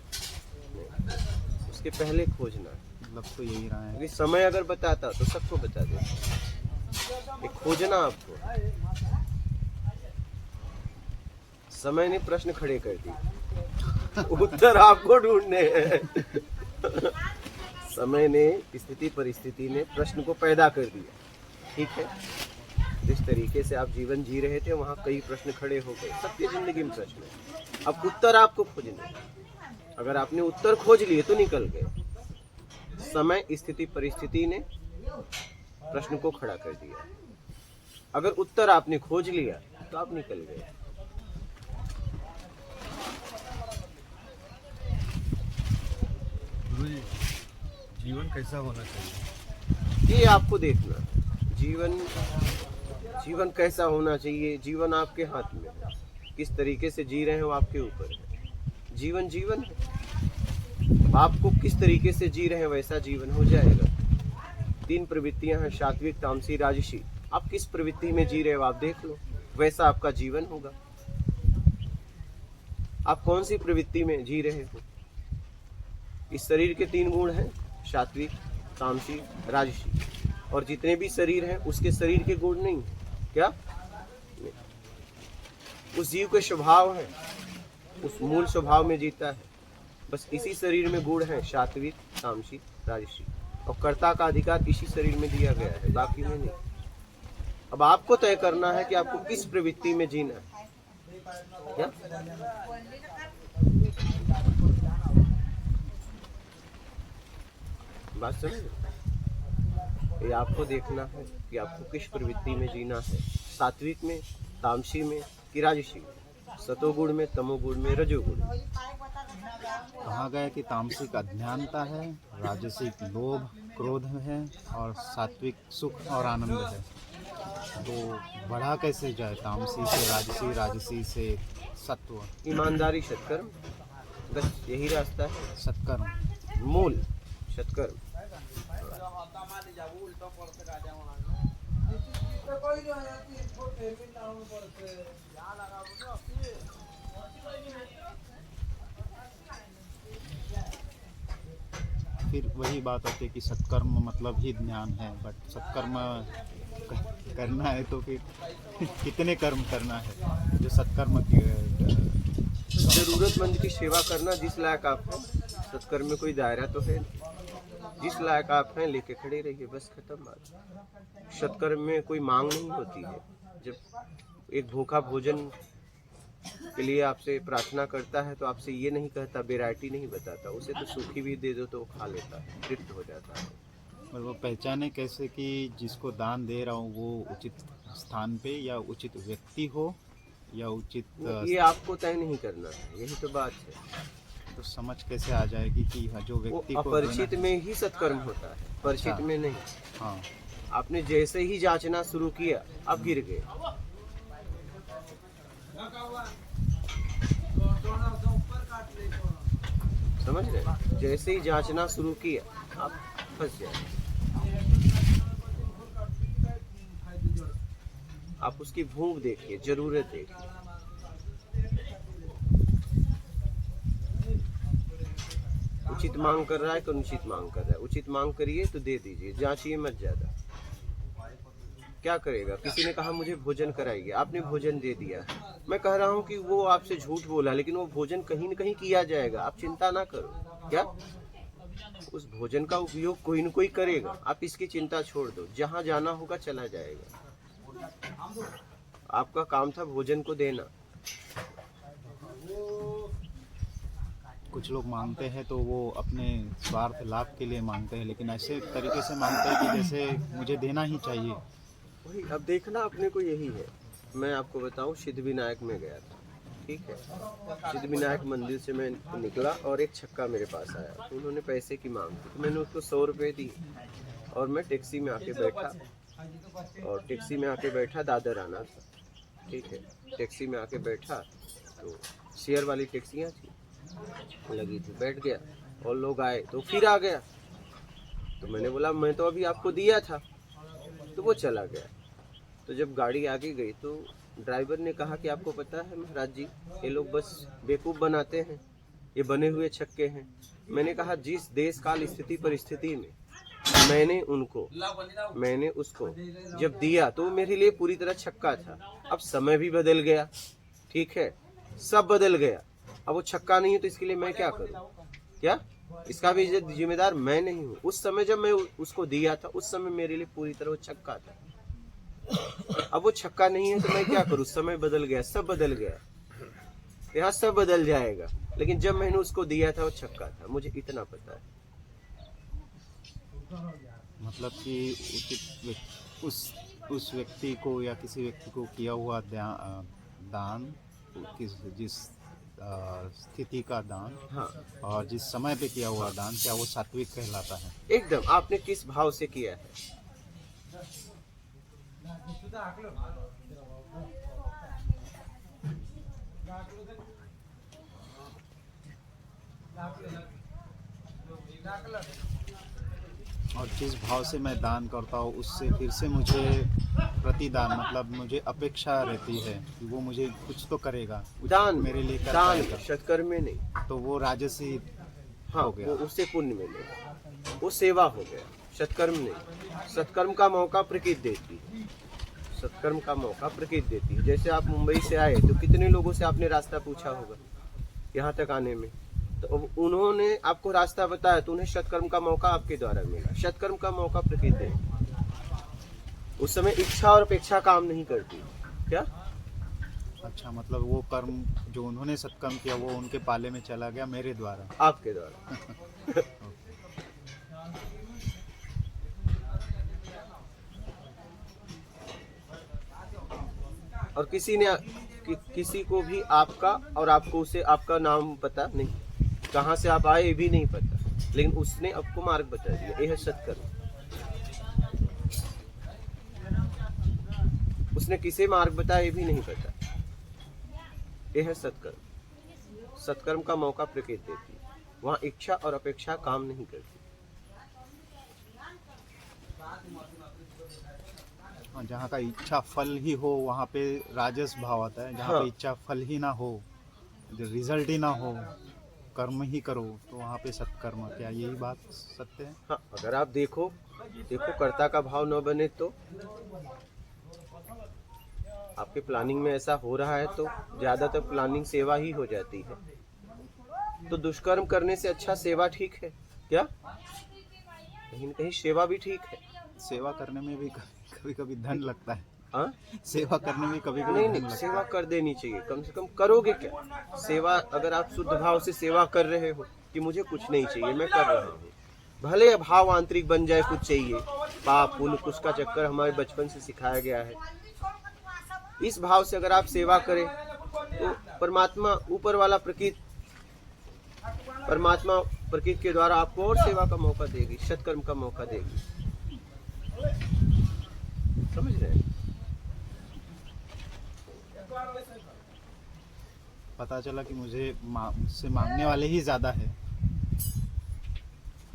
नहीं, उसके पहले खोजना है। मतलब तो यही रहा है। क्योंकि समय अगर बताता तो सबको बता देता। ये खोजना आपको, समय ने प्रश्न खड़े कर दिए, उत्तर आपको ढूंढने हैं। समय ने, स्थिति परिस्थिति ने प्रश्न को पैदा कर दिया। ठीक है, जिस तरीके से आप जीवन जी रहे थे वहाँ कई प्रश्न खड़े हो गए। सबकी जिंदगी में प्रश्न है, अब उत्तर आपको खोजने। अगर आपने उत्तर खोज लिए तो निकल गए। समय, स्थिति, परिस्थिति ने प्रश्न को खड़ा कर दिया। अगर उत्तर आपने खोज लिया तो आप निकल गए। गुरुजी, जीवन कैसा होना चाहिए? ये आपको देखना है। जीवन कैसा होना चाहिए, जीवन आपके हाथ में है। किस तरीके से जी रहे हैं वो आपके ऊपर है। जीवन है, आपको किस तरीके से जी रहे हैं वैसा जीवन हो जाएगा। 3 प्रवृत्तियां हैं, सात्विक, तामसी, राजसी। आप किस प्रवृत्ति में जी रहे हो आप देख लो, वैसा आपका जीवन होगा। आप कौन सी प्रवृत्ति में जी रहे हो? इस शरीर के 3 गुण हैं, सात्विक, तामसी, राजसी। और जितने भी शरीर हैं उसके शरीर के गुण नहीं, क्या नहीं। उस जीव के स्वभाव है, उस मूल स्वभाव में जीता है। बस इसी शरीर में गुण है, सात्विक, तामसी, राजसी। और कर्ता का अधिकार इसी शरीर में दिया गया है, बाकी में नहीं। अब आपको तय करना है कि आपको किस प्रवृत्ति में जीना है। क्या बात समझ? ये आपको देखना है कि आपको किस प्रवृत्ति में जीना है। सात्विक में, तामसी में कि राजसी में, सतोगुण में, तमोगुण में, रजोगुण में। कहा गया कि तामसिक अज्ञानता है, राजसिक लोभ क्रोध है और सात्विक सुख और आनंद है। तो बढ़ा कैसे जाए तामसी से राजसी, राजसी से सत्व? ईमानदारी, सत्कर्म, बस यही रास्ता है। सत्कर्म मूल सत्कर्म। फिर वही बात होती है कि सत्कर्म मतलब ही ज्ञान है, बट सत्कर्म करना है तो फिर कितने कर्म करना है जो सत्कर्म की? जरूरतमंद की सेवा करना, जिस लायक आप हैं। सत्कर्म में कोई दायरा तो है, जिस लायक आप हैं लेके खड़े रहिए, बस खत्म बात। सत्कर्म में कोई मांग नहीं होती है। जब एक भूखा भोजन के लिए आपसे प्रार्थना करता है तो आपसे ये नहीं कहता, वैरायटी नहीं बताता, उसे तो सूखी भी दे दो तो वो खा लेता है, तृप्त हो जाता है। और वो पहचाने कैसे कि जिसको दान दे रहा हूँ वो उचित स्थान पे या उचित व्यक्ति हो या उचित? ये आपको तय नहीं करना है, यही तो बात है। तो समझ कैसे आ जाएगी कि जो वो व्यक्ति को अपरिचित में ही सत्कर्म होता है, परिचित में नहीं। हाँ, आपने जैसे ही जांचना शुरू किया आप गिर गए। समझ रहे? जैसे ही जांचना शुरू किया आप फंस जाए। आप उसकी भूख देखिए, जरूरत देखिए। उचित मांग कर रहा है कि अनुचित मांग कर रहा है? उचित मांग करिए तो दे दीजिए, जांचिए मत ज्यादा। क्या करेगा? किसी ने कहा मुझे भोजन कराइए, आपने भोजन दे दिया। मैं कह रहा हूँ कि वो आपसे झूठ बोला, लेकिन वो भोजन कहीं न कहीं किया जाएगा, आप चिंता ना करो। क्या? उस भोजन का उपयोग कोई न कोई करेगा, आप इसकी चिंता छोड़ दो। जहाँ जाना होगा चला जाएगा। आपका काम था भोजन को देना। कुछ लोग मांगते हैं तो वो अपने स्वार्थ लाभ के लिए मांगते हैं, लेकिन ऐसे तरीके से मांगते हैं कि जैसे मुझे देना ही चाहिए। वही अब देखना अपने को यही है। मैं आपको बताऊं, सिद्धिविनायक में गया था, ठीक है। सिद्धिविनायक मंदिर से मैं निकला और एक छक्का मेरे पास आया, तो उन्होंने पैसे की मांग की, तो मैंने उसको 100 रुपये दी और मैं टैक्सी में आके बैठा। और टैक्सी में आके बैठा, दादर आना था, ठीक है। टैक्सी में आके बैठा तो शेयर वाली टैक्सियाँ थी, लगी थी, बैठ गया और लोग आए तो फिर आ गया। तो मैंने बोला मैं तो अभी आपको दिया था, तो वो चला गया। तो जब गाड़ी आगे गई तो ड्राइवर ने कहा कि आपको पता है महाराज जी, ये लोग बस बेवकूफ़ बनाते हैं, ये बने हुए छक्के हैं। मैंने कहा जिस देश काल स्थिति परिस्थिति में मैंने उसको जब दिया तो मेरे लिए पूरी तरह छक्का था। अब समय भी बदल गया, ठीक है, सब बदल गया। अब वो छक्का नहीं है तो इसके लिए मैं क्या करूं? क्या? इसका भी जिम्मेदार मैं नहीं हूँ। उस समय जब मैं उसको दिया था, उस समय मेरे लिए पूरी तरह वो छक्का था। अब वो छक्का नहीं है तो मैं क्या करूँ? समय बदल गया, सब बदल गया। यहाँ सब बदल जाएगा, लेकिन जब मैंने उसको दिया था वो छक्का था, मुझे इतना पता है। मतलब कि उस व्यक्ति को या किसी व्यक्ति को किया हुआ दान, जिस स्थिति का दान, हाँ, और जिस समय पे किया हुआ दान, क्या वो सात्विक कहलाता है? एकदम। आपने किस भाव से किया है? और जिस भाव से मैं दान करता हूँ उससे फिर से मुझे प्रतिदान, मतलब मुझे अपेक्षा रहती है कि वो मुझे कुछ तो करेगा, कुछ दान मेरे लिए कर दान पाएगा। सत्कर्म में नहीं, तो वो राजसी हाँ, हो गया। वो उससे पुण्य मिलेगा, वो सेवा हो गया, सत्कर्म नहीं। सत्कर्म का मौका प्रकृति देती है, सत्कर्म का मौका प्रकृति देती है। जैसे आप मुंबई से आए तो कितने लोगों से आपने रास्ता पूछा होगा यहाँ तक आने में, तो उन्होंने आपको रास्ता बताया तो उन्हें सत्कर्म का मौका आपके द्वारा मिला। सत्कर्म का मौका प्रकृति देती। उस समय इच्छा और अपेक्षा काम नहीं करती। क्या? अच्छा, मतलब वो कर्म जो उन्होंने सत्कर्म किया वो उनके पाले में चला गया मेरे द्वारा, आपके द्वारा। और किसी को भी आपका और आपको उसे आपका नाम पता नहीं, कहाँ से आप आए ये भी नहीं पता, लेकिन उसने आपको मार्ग बता दिया। यह है सत्कर्म। उसने किसे मार्ग बताया ये भी नहीं पता, यह है सत्कर्म। सत्कर्म का मौका प्रकृति देती है, वहाँ इच्छा और अपेक्षा काम नहीं करती। जहाँ का इच्छा फल ही हो वहाँ पे राजस भाव आता है। जहाँ हाँ। पे इच्छा फल ही ना हो, रिजल्ट ही ना हो, कर्म ही करो, तो वहाँ पे सत्कर्म। क्या यही बात सत्य है? हाँ, अगर आप देखो कर्ता का भाव न बने तो आपके प्लानिंग में ऐसा हो रहा है तो ज्यादातर प्लानिंग सेवा ही हो जाती है। तो दुष्कर्म करने से अच्छा सेवा ठीक है। क्या? कहीं न कहीं सेवा भी ठीक है। सेवा करने में भी कभी कभी धन लगता है। हाँ, सेवा करने में कभी कभी नहीं धन नहीं, लगता सेवा कर देनी चाहिए। कम से कम करोगे क्या सेवा? अगर आप शुद्ध भाव से सेवा कर रहे हो कि मुझे कुछ नहीं चाहिए, मैं कर रहा हूँ, भले भाव आंतरिक बन जाए, कुछ चाहिए, पाप पुण्य कुछ का चक्कर हमारे बचपन से सिखाया गया है। इस भाव से अगर आप सेवा करें तो परमात्मा, ऊपर वाला परमात्मा प्रकृति के द्वारा आपको और सेवा का मौका देगी, सत्कर्म का मौका देगी। पता चला कि मुझसे मांगने वाले ही ज़्यादा है,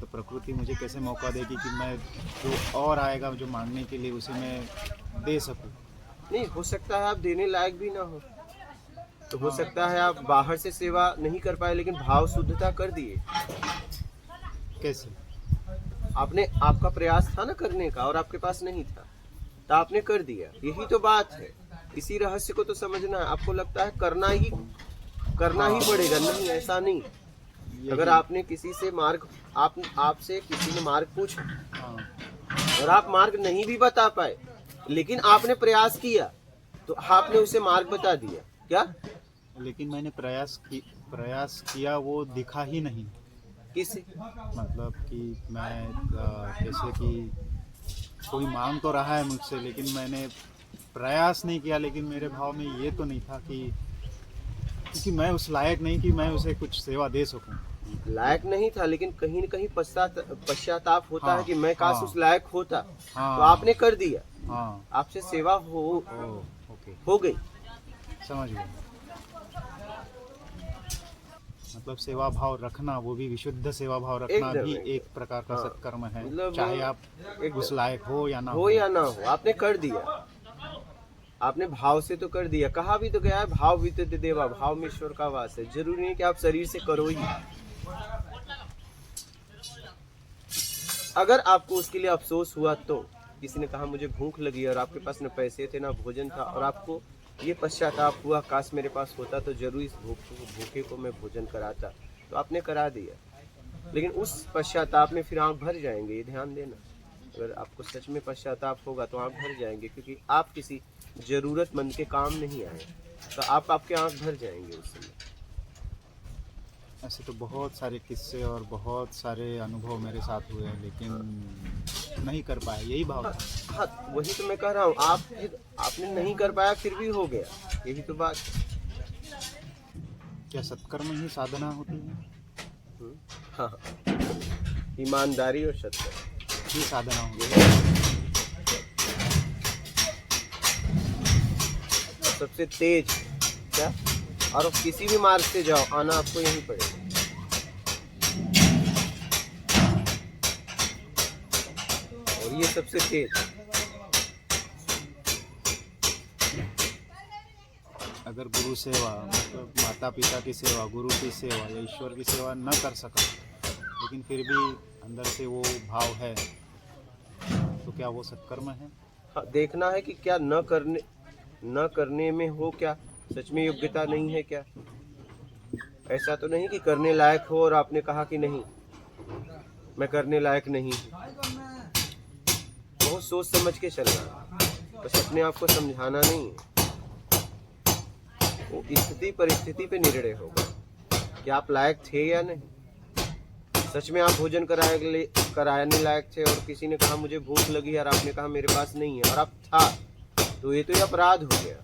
तो प्रकृति मुझे कैसे मौका देगी कि मैं जो और आएगा जो मांगने के लिए उसे मैं दे सकूं। नहीं, हो सकता है आप देने लायक भी ना हो, तो हो सकता है आप बाहर से सेवा नहीं कर पाए लेकिन भाव शुद्धता कर दिए। कैसे? आपका प्रयास था ना करने का और आपके पास नहीं था, तो आपने कर दिया, यही तो बात है। इसी रहस्य को तो समझना है। आपको लगता है करना ही पड़ेगा, नहीं, ऐसा नहीं। अगर आपने किसी से मार्ग आपसे किसी ने मार्ग पूछा हाँ, और आप मार्ग नहीं भी बता पाए लेकिन आपने प्रयास किया तो आपने उसे मार्ग बता दिया क्या? लेकिन मैंने प्रयास किया, वो दिखा ही नहीं। किसे? मतलब कि मैं जैसे कि कोई मांग तो रहा है मुझसे, लेकिन मैंने प्रयास नहीं किया। लेकिन मेरे भाव में ये तो नहीं था क्योंकि मैं उस लायक नहीं कि मैं उसे कुछ सेवा दे सकूं। लायक नहीं था, लेकिन कहीं न कहीं पश्चाताप होता हाँ, है कि मैं काश हाँ, उस लायक होता। हाँ, तो आपने कर दिया, हाँ, आपसे सेवा ओके, हो गई। समझ गया। मतलब सेवा भाव रखना, वो भी विशुद्ध सेवा भाव रखना एकदम, भी एकदम। एक प्रकार का हाँ, सत्कर्म है, मतलब चाहे आप एकदम। उस लायक हो या ना हो या ना हो, आपने कर दिया। आपने भाव से तो कर दिया। कहा भी तो गया है, भाव वितत देवा, भाव में ईश्वर का वास है। जरूरी नहीं कि आप शरीर से करो ही। अगर आपको उसके लिए अफसोस हुआ तो किसी ने कहा मुझे भूख लगी और आपके पास न पैसे थे ना भोजन था और आपको ये पश्चाताप हुआ काश मेरे पास होता तो जरूर इस भूखे को मैं भोजन कराता, तो आपने करा दिया। लेकिन उस पश्चाताप में फिर आंख भर जाएंगे, ये ध्यान देना। अगर आपको सच में पश्चाताप होगा तो आंख भर जाएंगे, क्योंकि आप किसी जरूरतमंद के काम नहीं आए, तो आपके आंख भर जाएंगे उस समय। ऐसे तो बहुत सारे किस्से और बहुत सारे अनुभव मेरे साथ हुए हैं, लेकिन नहीं कर पाए, यही भाव था। हाँ, वही तो मैं कह रहा हूँ। आपने नहीं कर पाया फिर भी हो गया, यही तो बात है। क्या सत्कर्म ही साधना होती है? हाँ, ईमानदारी और सत्य ही साधना होती है। सबसे तेज क्या? और किसी भी मार्ग से जाओ, आना आपको यहीं पड़ेगा। और ये सबसे तेज। अगर गुरु सेवा, मतलब माता पिता की सेवा, गुरु की सेवा या ईश्वर की सेवा न कर सका, लेकिन फिर भी अंदर से वो भाव है, तो क्या वो सत्कर्म है? हाँ, देखना है कि क्या न करने में हो, क्या सच में योग्यता नहीं है क्या? ऐसा तो नहीं कि करने लायक हो और आपने कहा कि नहीं, मैं करने लायक नहीं हूँ। बहुत सोच समझ के चलना, बस अपने आप को समझाना नहीं है। वो स्थिति परिस्थिति पे निर्णय होगा कि आप लायक थे या नहीं। सच में आप भोजन कराने लायक थे और किसी ने कहा मुझे भूख लगी और आपने कहा मेरे पास नहीं है और आप था, तो ये तो अपराध हो गया।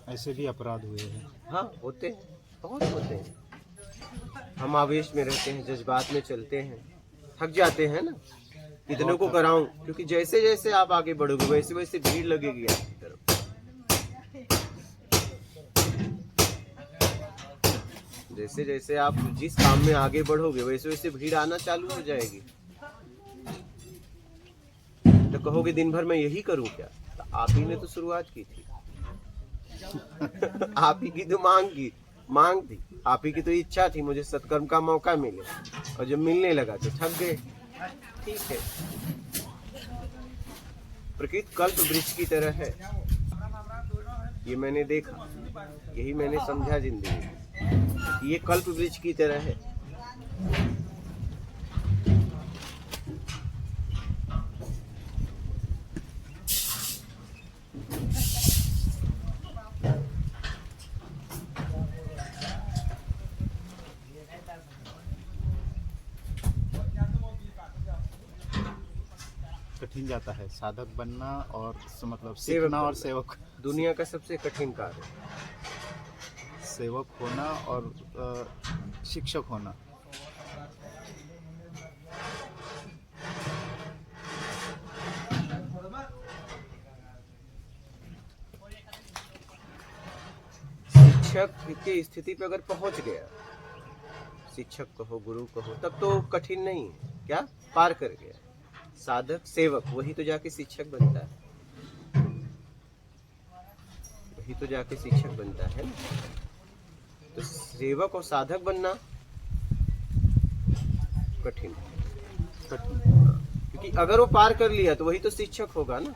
ऐसे भी अपराध हुए हैं। हाँ, होते हैं, बहुत होते हैं। हम आवेश में रहते हैं, जज्बात में चलते हैं, थक जाते हैं ना। कितनों को कराऊं, क्योंकि जैसे जैसे आप आगे बढ़ोगे वैसे वैसे भीड़ लगेगी आपकी तरफ। जैसे जैसे आप जिस काम में आगे बढ़ोगे वैसे वैसे भीड़ आना चालू हो जाएगी। तो कहोगे दिन भर मैं यही करूं क्या? तो आप ही ने तो शुरुआत की थी। आप ही की तो मांग थी, आप ही की तो इच्छा थी मुझे सत्कर्म का मौका मिले, और जब मिलने लगा तो थक गए। ठीक है, प्रकृति कल्प वृक्ष की तरह है, ये मैंने देखा, यही मैंने समझा जिंदगी। ये कल्प वृक्ष की तरह है। कठिन जाता है साधक बनना और मतलब सेवक सीखना और बनना। सेवक दुनिया का सबसे कठिन कार्य, सेवक होना और शिक्षक होना। शिक्षक की स्थिति पे अगर पहुंच गया, शिक्षक कहो गुरु कहो, तब तो कठिन नहीं है, क्या पार कर गया। साधक सेवक वही तो जाके शिक्षक बनता है, वही तो जाके शिक्षक बनता है ना। तो सेवक और साधक बनना कठिन है, क्योंकि अगर वो पार कर लिया तो वही तो शिक्षक होगा ना।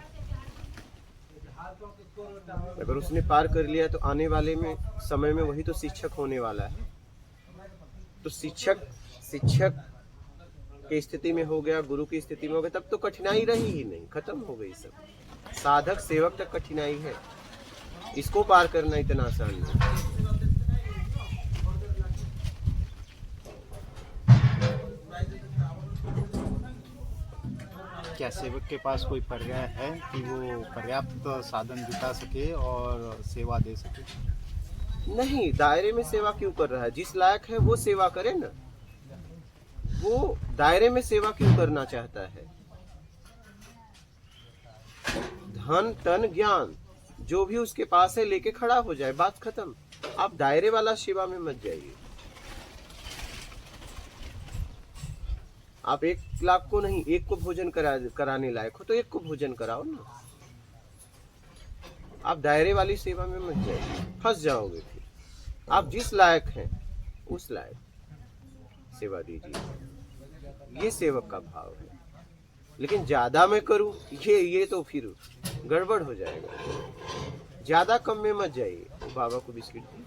अगर उसने पार कर लिया तो आने वाले में समय में वही तो शिक्षक होने वाला है। तो शिक्षक की स्थिति में हो गया, गुरु की स्थिति में हो गया, तब तो कठिनाई रही ही नहीं, खत्म हो गई सब। साधक सेवक तक कठिनाई है, इसको पार करना इतना आसान नहीं। क्या सेवक के पास कोई पर्याय है कि वो पर्याप्त साधन जुटा सके और सेवा दे सके? नहीं, दायरे में सेवा क्यों कर रहा है? जिस लायक है वो सेवा करे ना। वो दायरे में सेवा क्यों करना चाहता है? धन तन ज्ञान जो भी उसके पास है लेके खड़ा हो जाए, बात खत्म। आप दायरे वाला सेवा में मत जाइए। आप 1 लाख को नहीं, एक को भोजन कराने लायक हो तो एक को भोजन कराओ ना। आप दायरे वाली सेवा में मत जाइए, फंस जाओगे फिर। आप जिस लायक हैं उस लायक सेवा दीजिए, ये सेवक का भाव है। लेकिन ज्यादा मैं करूं ये तो फिर गड़बड़ हो जाएगा। ज्यादा कम में मत जाइए। बाबा को बिस्किट दी,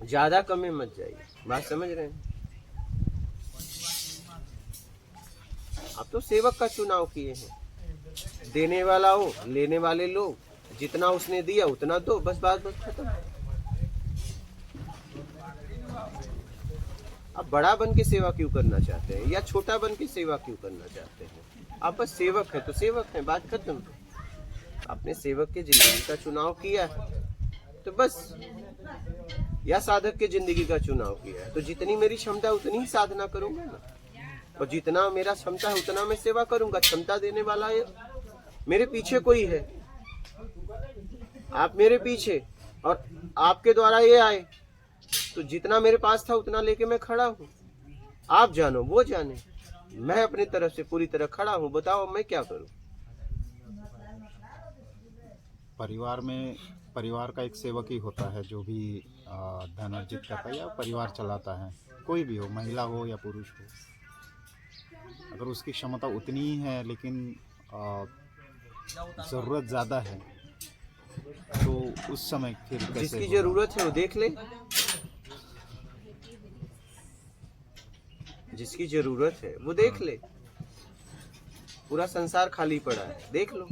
ज्यादा कम में मत जाइए, बात समझ रहे हैं? आप तो सेवक का चुनाव किए हैं, देने वाला हो, लेने वाले लोग, जितना उसने दिया उतना दो, बस बात खत्म। आप बड़ा बन के सेवा क्यों करना चाहते हैं, या छोटा बन के सेवा क्यों करना चाहते हैं? आप बस सेवक है तो सेवक है, बात खत्म। आपने सेवक के जिंदगी का चुनाव किया है तो बस, या साधक के जिंदगी का चुनाव किया है तो जितनी मेरी क्षमता उतनी ही साधना करूंगा ना, और जितना मेरा क्षमता है उतना मैं सेवा करूंगा। क्षमता देने वाला है, मेरे पीछे कोई है, आप मेरे पीछे, और आपके द्वारा ये आए तो जितना मेरे पास था उतना लेके मैं खड़ा हूँ। आप जानो वो जाने, मैं अपनी तरफ से पूरी तरह खड़ा हूँ। बताओ मैं क्या करूँ? परिवार का एक सेवक ही होता है जो भी धन अर्जित करता है या परिवार चलाता है, कोई भी हो, महिला हो या पुरुष हो। अगर उसकी क्षमता उतनी ही है लेकिन ज़रूरत ज़्यादा है तो उस समय फिर कैसे? जिसकी जरूरत है वो देख ले, जिसकी जरूरत है वो देख ले। पूरा संसार खाली पड़ा है, देख लो।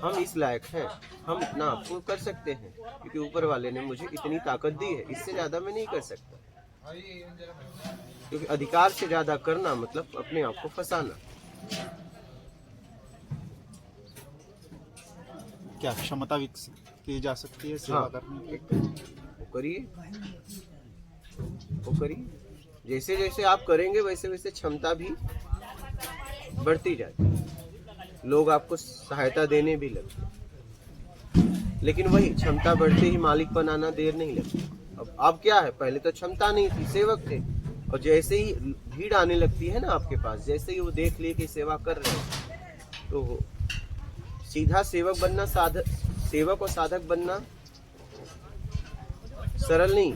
हम इस लायक हैं, हम इतना आपको कर सकते हैं क्योंकि ऊपर वाले ने मुझे इतनी ताकत दी है, इससे ज्यादा मैं नहीं कर सकता। क्योंकि अधिकार से ज्यादा करना मतलब अपने आप को फंसाना। क्या क्षमता विकसित की जा सकती है सेवा करने की? वो करिए, वो करिए। जैसे जैसे आप करेंगे वैसे वैसे क्षमता भी बढ़ती जाती है, लोग आपको सहायता देने भी लगते हैं। लेकिन वही क्षमता बढ़ते ही मालिक बनाना देर नहीं लगती। अब क्या है, पहले तो क्षमता नहीं थी, सेवक थे, और जैसे ही भीड़ आने लगती है ना आपके पास, जैसे ही वो देख लिए कि सेवा कर रहे हैं, तो सीधा सेवक बनना, सेवक और साधक बनना सरल नहीं,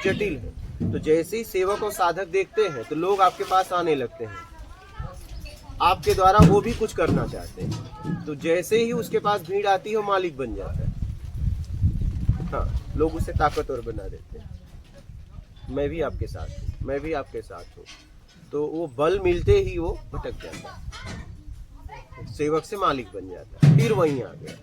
जटिल है। तो जैसे ही सेवक और साधक देखते हैं तो लोग आपके पास आने लगते हैं, आपके द्वारा वो भी कुछ करना चाहते हैं। तो जैसे ही उसके पास भीड़ आती है वो मालिक बन जाता है। हाँ, लोग उसे ताकतवर बना देते हैं। मैं भी आपके साथ हूँ, मैं भी आपके साथ हूँ। तो वो बल मिलते ही वो भटक जाता है, सेवक से मालिक बन जाता है, फिर वहीं आ गया।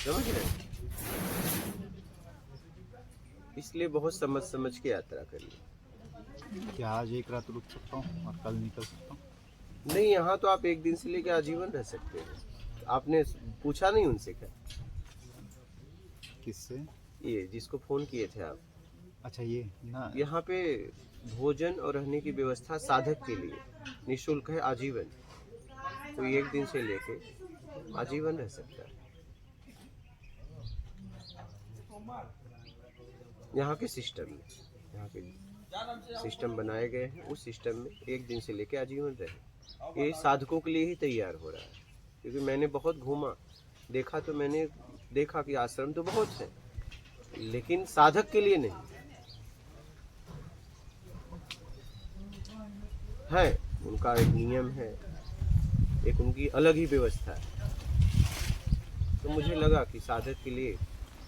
समझ रहे? इसलिए बहुत समझ समझ के यात्रा करिए। क्या आज एक रात रुक सकता हूँ और कल निकल सकता हूँ? नहीं, यहाँ तो आप एक दिन से लेकर आजीवन रह सकते हैं। आपने पूछा नहीं उनसे क्या? किससे? ये जिसको फोन किए थे आप, अच्छा ये ना, यहाँ पे भोजन और रहने की व्यवस्था साधक के लिए निःशुल्क है, आजीवन। कोई एक दिन से लेके आजीवन रह सकता है। यहाँ के सिस्टम में, यहाँ के सिस्टम बनाए गए हैं, उस सिस्टम में एक दिन से लेके आजीवन रहे। ये साधकों के लिए ही तैयार हो रहा है, क्योंकि मैंने बहुत घूमा, देखा, तो मैंने देखा कि आश्रम तो बहुत है, लेकिन साधक के लिए नहीं है। उनका एक नियम है, एक उनकी अलग ही व्यवस्था है। तो मुझे लगा कि साधक के लिए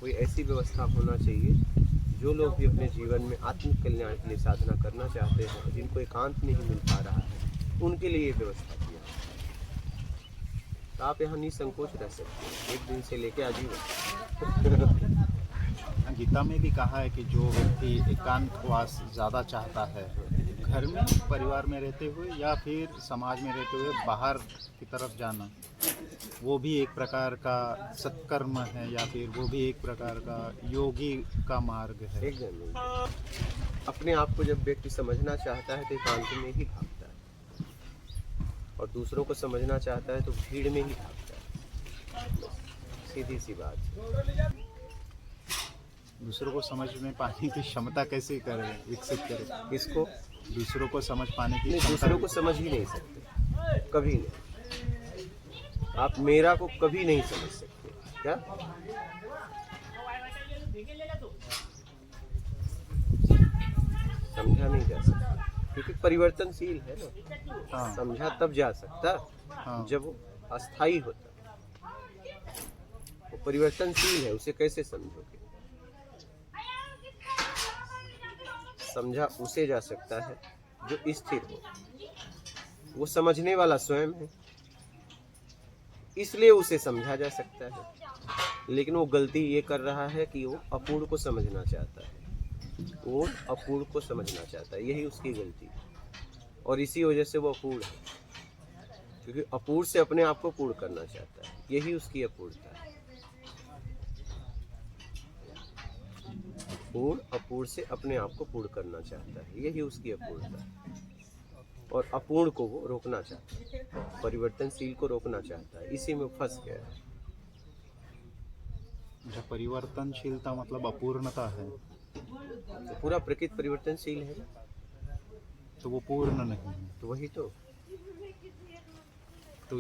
कोई ऐसी व्यवस्था होना चाहिए, जो लोग भी अपने जीवन में आत्म कल्याण के लिए साधना करना चाहते हैं, जिनको एकांत नहीं मिल पा रहा है, उनके लिए ये व्यवस्था किया। तो आप यहाँ निसंकोच रह सकते हैं, एक दिन से लेके आजीवन। गीता में भी कहा है कि जो व्यक्ति एकांतवास ज़्यादा चाहता है, घर में, परिवार में रहते हुए या फिर समाज में रहते हुए बाहर की तरफ जाना, वो भी एक प्रकार का सत्कर्म है, या फिर वो भी एक प्रकार का योगी का मार्ग है। एकदम अपने आप को जब व्यक्ति समझना चाहता है तो एकांत में ही भागता है, और दूसरों को समझना चाहता है तो भीड़ में ही भागता है। सीधी सी बात है। दूसरों को समझ में पाने की क्षमता कैसे करें, विकसित करें? किसको? दूसरों को समझ पाने की नहीं, क्षमता दूसरों को समझ ही नहीं सकते, कभी नहीं। आप मेरा को कभी नहीं समझ सकते। क्या? समझा नहीं जा सकता, क्योंकि परिवर्तनशील है ना। हाँ, समझा तब जा सकता हाँ। जब वो अस्थाई होता। वो परिवर्तनशील है, उसे कैसे समझोगे? समझा उसे जा सकता है जो स्थिर हो। वो समझने वाला स्वयं है, इसलिए उसे समझा जा सकता है। लेकिन वो गलती ये कर रहा है कि वो अपूर्ण को समझना चाहता है। वो अपूर्ण को समझना चाहता है, यही उसकी गलती है। और इसी वजह से वो अपूर्ण है, क्योंकि अपूर्ण से अपने आप को पूर्ण करना चाहता है, यही उसकी अपूर्णता है। पूर्ण अपूर्ण से अपने आप को पूर्ण करना चाहता है, यही उसकी अपूर्णता है। और अपूर्ण को वो रोकना चाहता है, परिवर्तनशील को रोकना चाहता है, इसी में फंस गया है। जो परिवर्तनशीलता मतलब अपूर्णता है, तो पूरा प्रकृति परिवर्तनशील है ना, तो वो पूर्ण नहीं है। तो वही तो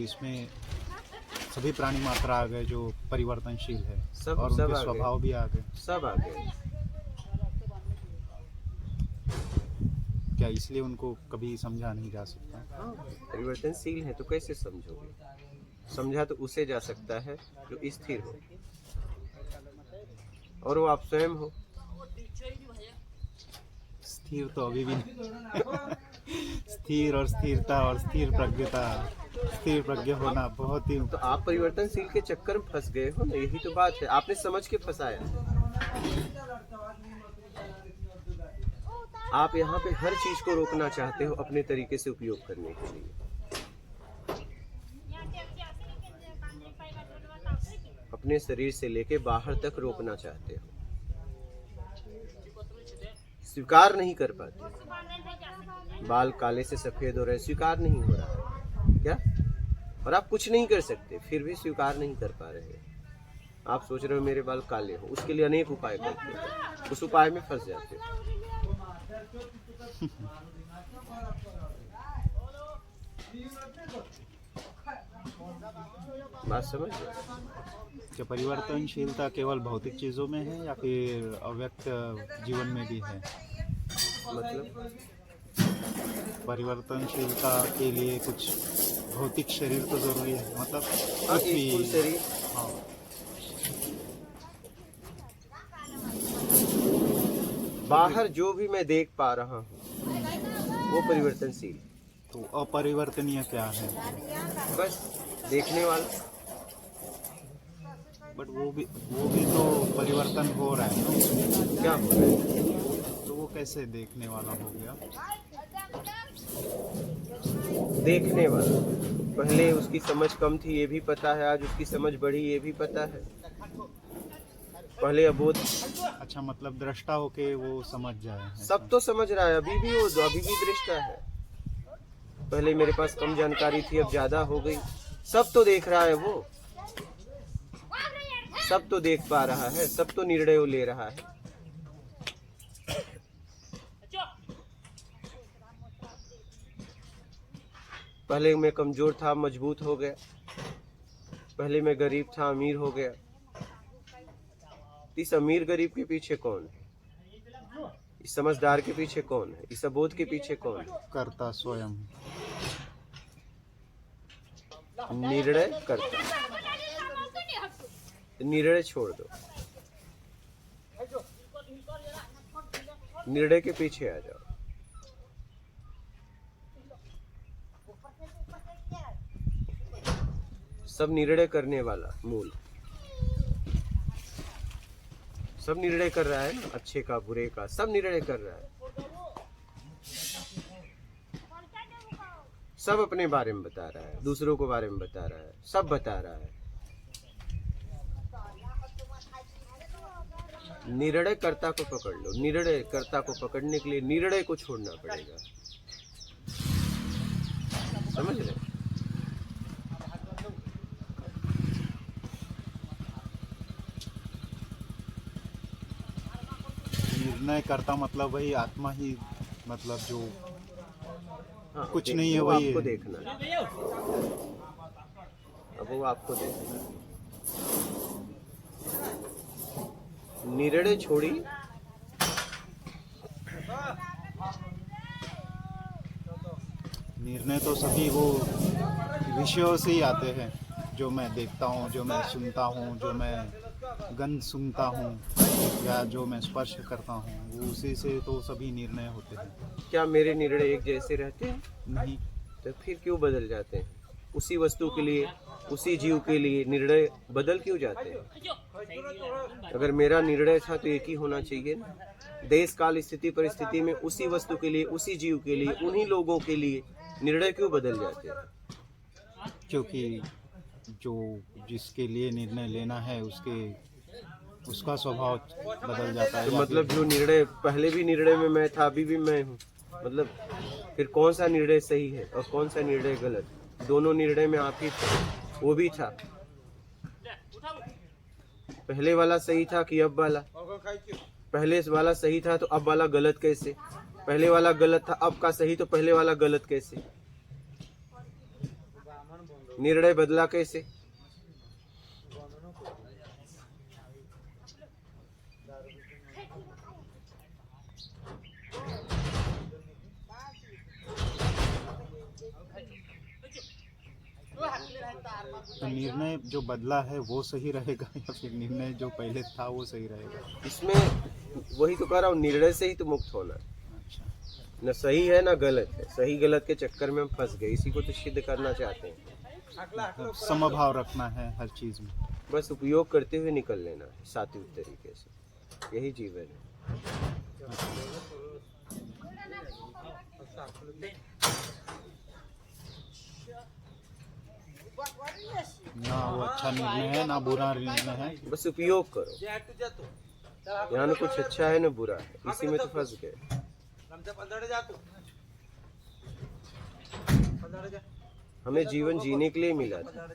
इसमें सभी प्राणी मात्रा आ गए जो परिवर्तनशील है, सब और सब उनके आ गए। स्वभाव भी आ गए। सब आ गए। क्या इसलिए उनको कभी समझा नहीं जा सकता? हाँ, परिवर्तनशील है तो कैसे समझोगे? समझा तो उसे जा सकता है जो स्थिर हो, और वो आप स्वयं हो। स्थिर तो अभी भी नहीं। स्थिर और स्थिरता और स्थिर प्रज्ञ होना बहुत ही। तो आप परिवर्तनशील के चक्कर में फंस गए हो ना, यही तो बात है। आपने समझ के फंसाया। आप यहाँ पे हर चीज को रोकना चाहते हो अपने तरीके से उपयोग करने के लिए। अपने शरीर से लेके बाहर तक रोकना चाहते हो, स्वीकार नहीं कर पाते। बाल काले से सफेद हो रहे, स्वीकार नहीं हो रहा है क्या? और आप कुछ नहीं कर सकते, फिर भी स्वीकार नहीं कर पा रहे। आप सोच रहे हो मेरे बाल काले हो, उसके लिए अनेक उपाय करते हो, उस उपाय में फंस जाते हो। बात समझ गए? क्या परिवर्तनशीलता केवल भौतिक चीजों में है या फिर अव्यक्त जीवन में भी है? मतलब परिवर्तनशीलता के लिए कुछ भौतिक शरीर तो जरूरी है, मतलब हाँ, कुछ एक फुल भी। शरीर। हाँ, बाहर जो भी मैं देख पा रहा हूँ वो परिवर्तनशील, तो अपरिवर्तनीय क्या है? बस देखने वाला। बट वो भी तो परिवर्तन हो रहा है ना। क्या हो रहा है? तो वो कैसे देखने वाला हो गया? देखने वाला। पहले उसकी समझ कम थी ये भी पता है, आज उसकी समझ बढ़ी ये भी पता है। पहले अबोध, अच्छा, मतलब दृष्टा होके वो समझ जाए। सब तो समझ रहा है, अभी भी वो अभी भी दृष्टा है। पहले मेरे पास कम जानकारी थी, अब ज्यादा हो गई। सब तो देख रहा है वो, सब तो देख पा रहा है, सब तो निर्णय ले रहा है। पहले मैं कमजोर था, मजबूत हो गया। पहले मैं गरीब था, अमीर हो गया। इस अमीर गरीब के पीछे कौन है? इस समझदार के पीछे कौन है? इस अबोध के पीछे कौन है? करता स्वयं। निर्णय करता। निर्णय छोड़ दो, निर्णय के पीछे आ जाओ। सब निर्णय करने वाला मूल, सब निर्णय कर रहा है ना, अच्छे का बुरे का सब निर्णय कर रहा है। सब अपने बारे में बता रहा है, दूसरों के बारे में बता रहा है, सब बता रहा है। निर्णय कर्ता को पकड़ लो। निर्णय कर्ता को पकड़ने के लिए निर्णय को छोड़ना पड़ेगा। समझ रहे? निर्णय करता मतलब वही आत्मा ही, मतलब जो हाँ, कुछ नहीं है वो वही आपको है। देखना है। अब वो आपको देखना है। निर्णय छोड़ी, निर्णय तो सभी वो विषयों से ही आते हैं, जो मैं देखता हूँ, जो मैं सुनता हूँ, जो मैं गंध सुनता हूँ, या जो मैं स्पर्श करता हूँ, वो उसी से तो सभी निर्णय होते हैं। क्या मेरे निर्णय एक जैसे रहते हैं? नहीं। तो फिर क्यों बदल जाते हैं? उसी वस्तु के लिए, उसी जीव के लिए निर्णय बदल क्यों जाते हैं? अगर मेरा निर्णय था तो एक ही होना चाहिए ना। देश काल स्थिति परिस्थिति में उसी वस्तु के लिए, उसी जीव के लिए, उन्हीं लोगों के लिए निर्णय क्यों बदल जाते हैं? क्योंकि जो जिसके लिए निर्णय लेना है उसका स्वभाव बदल जाता है। तो मतलब जो निर्णय पहले भी निर्णय में मैं था, अभी भी मैं हूँ, मतलब फिर कौन सा निर्णय सही है और कौन सा निर्णय गलत? दोनों निर्णय में आप ही थे, वो भी था। पहले वाला सही था कि अब वाला? पहले वाला सही था तो अब वाला गलत कैसे? पहले वाला गलत था, अब का सही तो पहले वाला गलत कैसे? निर्णय बदला कैसे? तो निर्णय जो बदला है वो सही रहेगा या फिर निर्णय जो पहले था वो सही रहेगा? इसमें वही तो कह रहा हूँ, निर्णय से ही तो मुक्त होना है। अच्छा, न सही है न गलत है, सही गलत के चक्कर में हम फंस गए, इसी को तो सिद्ध करना चाहते हैं। मतलब समभाव रखना है हर चीज में। बस उपयोग करते हुए निकल लेना है सात्विक तरीके से, यही जीवन है। ना वो अच्छा निर्णय है ना बुरा निर्णय है। बस उपयोग करो, यहाँ न कुछ अच्छा है न बुरा है, इसी में तो फंस गए। हमें जीवन जीने के लिए मिला था,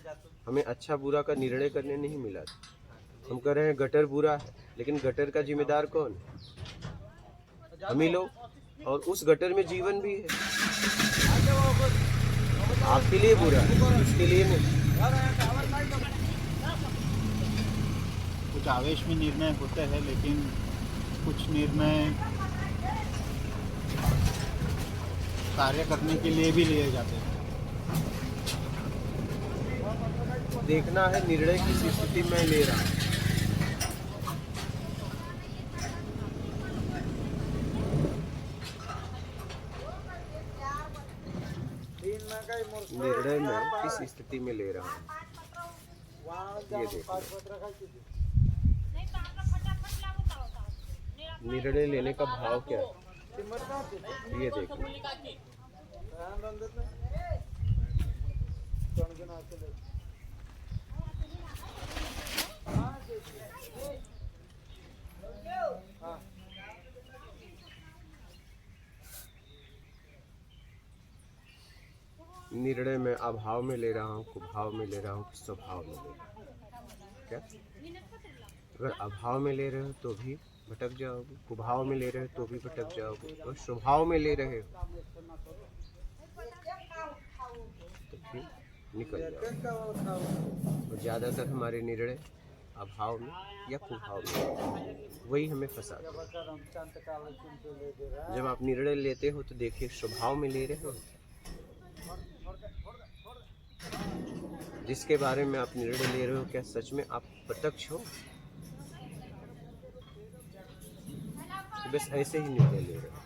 हमें अच्छा बुरा का निर्णय करने नहीं मिला था। हम कह रहे हैं गटर बुरा है, लेकिन गटर का जिम्मेदार कौन है? हम ही लोग। और उस गटर में जीवन भी है। आपके लिए बुरा है, उसके लिए नहीं। कुछ आवेश में निर्णय होते हैं, लेकिन कुछ निर्णय कार्य करने के लिए भी लिए जाते हैं। देखना है निर्णय किस स्थिति में ले रहा है। निर्णय में किस स्थिति में ले रहा है, ये देखना। निर्णय लेने का भाव क्या है? ये देखो, निर्णय में अभाव में ले रहा हूँ, कुभाव में ले रहा हूँ, स्वभाव में ले रहा हूँ। क्या अगर अभाव में ले रहे हो तो भी भटक जाओगे, कुभाव में ले रहे हो तो भी भटक जाओगे, और स्वभाव में ले रहे हो तो फिर निकल जाओगे। और ज़्यादातर हमारे निर्णय अभाव में या कुभाव में, वही हमें फंसाता है। जब आप निर्णय लेते हो तो देखिए स्वभाव में ले रहे हो, जिसके बारे में आप निर्णय ले रहे हो क्या सच में आप प्रत्यक्ष हो? तो बस ऐसे ही निर्णय ले रहे हो।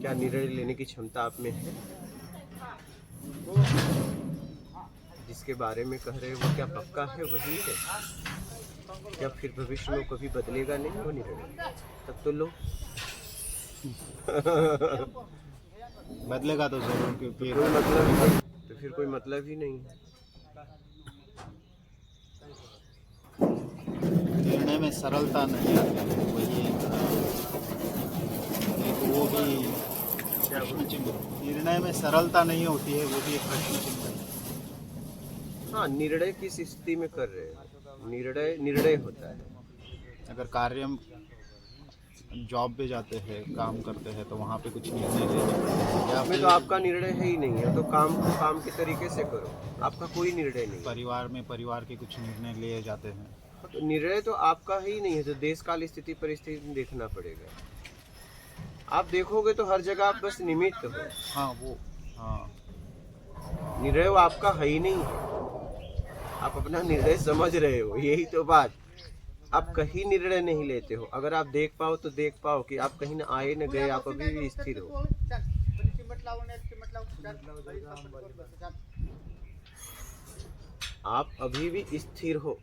क्या निर्णय लेने की क्षमता आप में है? जिसके बारे में कह रहे हो वो क्या पक्का है वही है? क्या फिर भविष्य में कभी बदलेगा नहीं वो निर्णय? तब तो लो। बदलेगा तो जरूर, क्योंकि कोई मतलब ही नहीं, तो फिर कोई मतलब ही नहीं है। निर्णय में सरलता नहीं आती है, वही एक वो भी प्रश्न चिन्ह। निर्णय में सरलता नहीं होती है, वो भी एक प्रश्न चिन्ह है। हाँ, निर्णय किस स्थिति में कर रहे हो? निर्णय होता है। अगर कार्य जॉब पे जाते हैं, काम करते हैं, तो वहाँ पे कुछ निर्णय लेने पड़ते हैं, या में फिर तो आपका निर्णय है ही नहीं है, तो काम के तरीके से करो, आपका कोई निर्णय नहीं है। परिवार के कुछ निर्णय लिए जाते हैं। तो निर्णय तो आपका ही नहीं है, तो देश काल स्थिति परिस्थिति देखना पड़ेगा। आप देखोगे तो हर जगह आप बस निमित्त हो। हाँ, निर्णय वो आपका है ही नहीं है, आप अपना निर्णय समझ रहे हो, यही तो बात। आप कहीं निर्णय नहीं लेते हो। अगर आप देख पाओ तो देख पाओ कि आप कहीं न आए न गए, आप अभी भी स्थिर हो। आप अभी भी स्थिर हो,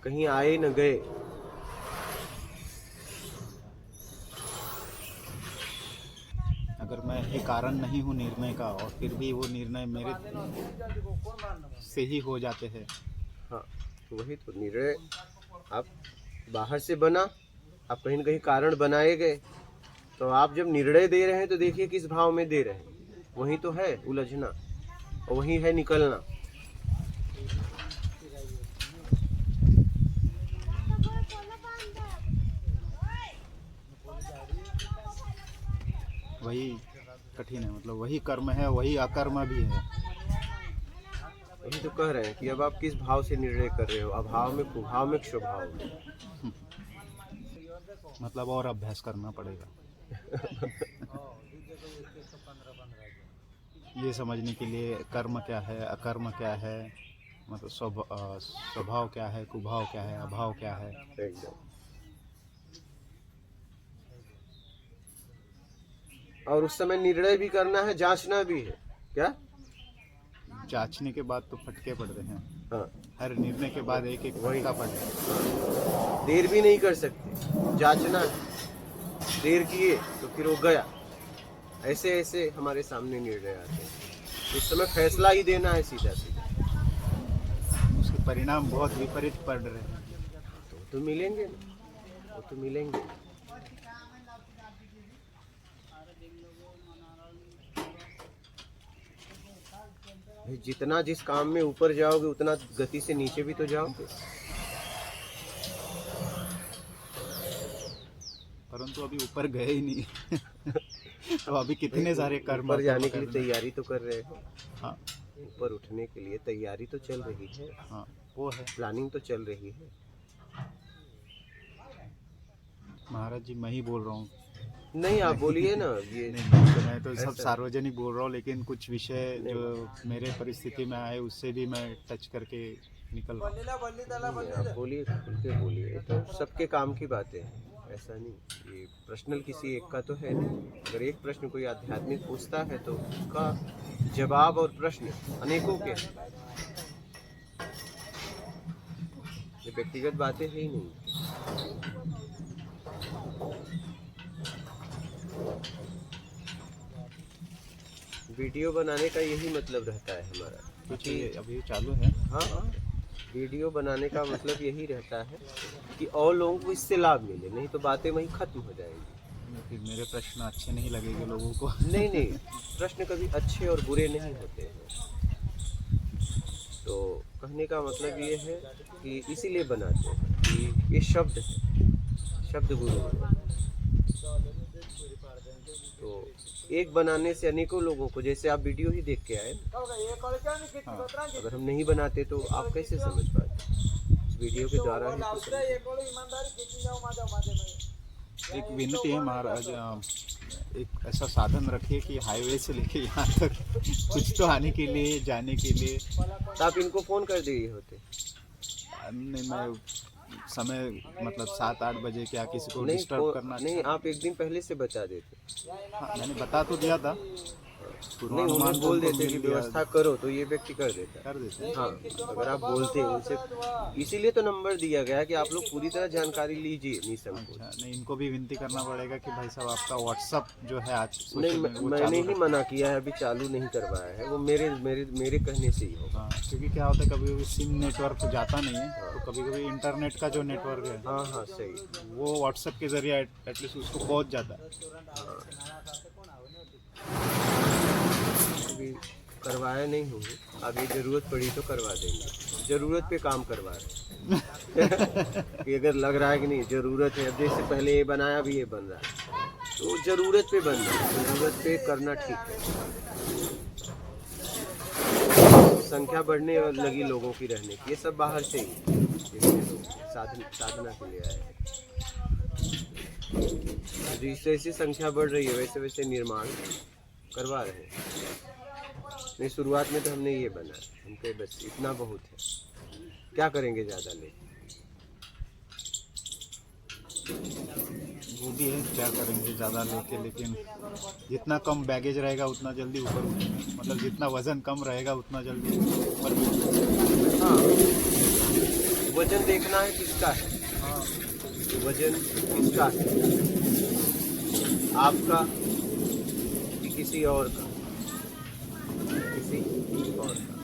कहीं आए न गए। अगर मैं ही कारण नहीं हूँ निर्णय का, और फिर भी वो निर्णय मेरे से ही हो जाते हैं। हाँ, वही तो निर्णय आप बाहर से बना, आप कहीं न कहीं कारण बनाए गए। तो आप जब निर्णय दे रहे हैं तो देखिए किस भाव में दे रहे हैं, वही तो है उलझना और वही है निकलना। वही कठिन है, मतलब वही कर्म है, वही अकर्म भी है। वही तो कह रहे हैं कि अब आप किस भाव से निर्णय कर रहे हो, अभाव में, कुभाव में, स्वभाव में। मतलब और अभ्यास करना पड़ेगा ये समझने के लिए कर्म क्या है, अकर्म क्या है, मतलब स्वभाव क्या है, कुभाव क्या है, अभाव क्या है। एकदम। और उस समय निर्णय भी करना है, जांचना भी है। क्या जांचने के बाद तो फटके पड़ते हैं। हाँ, हर निर्णय के बाद एक एक वही। फटका पड़ता है। देर भी नहीं कर सकते, जांचना है। देर किए तो फिर वो गया। ऐसे ऐसे हमारे सामने निर्णय आते हैं, उस समय फैसला ही देना है सीधा सीधा। उसके परिणाम बहुत विपरीत पड़ रहे हैं। तो मिलेंगे ना, वो तो मिलेंगे। भाई जितना जिस काम में ऊपर जाओगे उतना गति से नीचे भी तो जाओगे। परंतु अभी ऊपर गए ही नहीं तो अभी कितने सारे कर्म ऊपर जाने के लिए तैयारी तो कर रहे हो। हाँ, ऊपर उठने के लिए तैयारी तो चल रही है। हाँ, वो है। प्लानिंग तो चल रही है। महाराज जी, मैं ही बोल रहा हूँ। नहीं, आप बोलिए ना। ये नहीं, मैं तो सब ऐसा। सार्वजनिक बोल रहा हूँ, लेकिन कुछ विषय जो मेरे परिस्थिति में आए उससे भी मैं टच करके निकल रहा हूँ। आप बोलिए, खुल के बोलिए। ये तो सबके काम की बातें हैं, ऐसा नहीं। ये पर्सनल किसी एक का तो है नहीं। अगर एक प्रश्न कोई आध्यात्मिक पूछता है तो उसका जवाब और प्रश्न अनेकों के हैं। ये व्यक्तिगत बातें है ही नहीं। वीडियो बनाने का यही मतलब रहता है हमारा, कुछ ये अभी चालू है। हाँ हाँ, वीडियो बनाने का मतलब यही रहता है कि और लोगों को इससे लाभ मिले, नहीं तो बातें वहीं खत्म हो जाएंगी। फिर मेरे प्रश्न अच्छे नहीं लगेंगे लोगों को। नहीं नहीं, प्रश्न कभी अच्छे और बुरे नहीं होते हैं। तो कहने का मतलब ये है कि इसीलिए बनाते हैं कि ये शब्द है, शब्द गुरु है। तो एक बनाने से अनेकों लोगों को, जैसे आप वीडियो ही देख के आए, अगर हम नहीं बनाते तो आप कैसे समझ पाते? इस वीडियो के द्वारा ही तो समझ। एक विनती है महाराज, एक ऐसा साधन रखिए कि हाईवे से लेके यहाँ तक कुछ तो आने के लिए, जाने के लिए। तो आप इनको फोन कर दिए होते। नहीं, मैं समय मतलब 7-8 बजे क्या किसी को नहीं डिस्टर्ब करना नहीं, आप एक दिन पहले से बता देते। हाँ, मैंने बता तो दिया था। नहीं, उन्हें तो बोल उनको देते कि मिल गया। व्यवस्था करो, तो ये व्यक्ति कर देता। कर देते हैं। हाँ, अगर आप बोलते उनसे, इसीलिए तो नंबर दिया गया है कि आप लोग पूरी तरह जानकारी लीजिए निसंकोच। अच्छा, नहीं, इनको भी विनती करना पड़ेगा कि भाई साहब आपका व्हाट्सअप जो है आज सोशल नहीं, में वो मैंने चालू ही रखें। मना किया है, अभी चालू नहीं करवाया है। वो मेरे मेरे मेरे कहने से ही होगा। हाँ, क्योंकि क्या होता है कभी कभी सिम नेटवर्क जाता नहीं है, तो कभी कभी इंटरनेट का जो नेटवर्क है हाँ हाँ, सही। वो व्हाट्सएप के जरिए एटलीस्ट उसको पहुंच जाता है। अभी करवाया नहीं हूँ, अभी जरूरत पड़ी तो करवा देंगे। जरूरत पे काम करवा रहे हैं। कि अगर लग रहा है कि नहीं जरूरत है, अब जैसे पहले ये बनाया, अभी ये बन रहा है, तो जरूरत पे बन रहा है, जरूरत पे करना ठीक है। संख्या बढ़ने लगी लोगों की रहने की, ये सब बाहर से ही साधना के लिए आए हैं। जैसे जैसे संख्या बढ़ रही है वैसे वैसे निर्माण करवा रहे हैं। नहीं, शुरुआत में तो हमने ये बनाया, हमको बस इतना बहुत है, क्या करेंगे ज़्यादा ले। वो भी है, क्या करेंगे ज़्यादा लेके, लेकिन जितना कम बैगेज रहेगा उतना जल्दी ऊपर उठेंगे। मतलब जितना वजन कम रहेगा उतना जल्दी ऊपर उठेंगे। हाँ, वजन देखना है किसका है। हाँ, वजन किसका है, आपका कि किसी और का, किसी और का।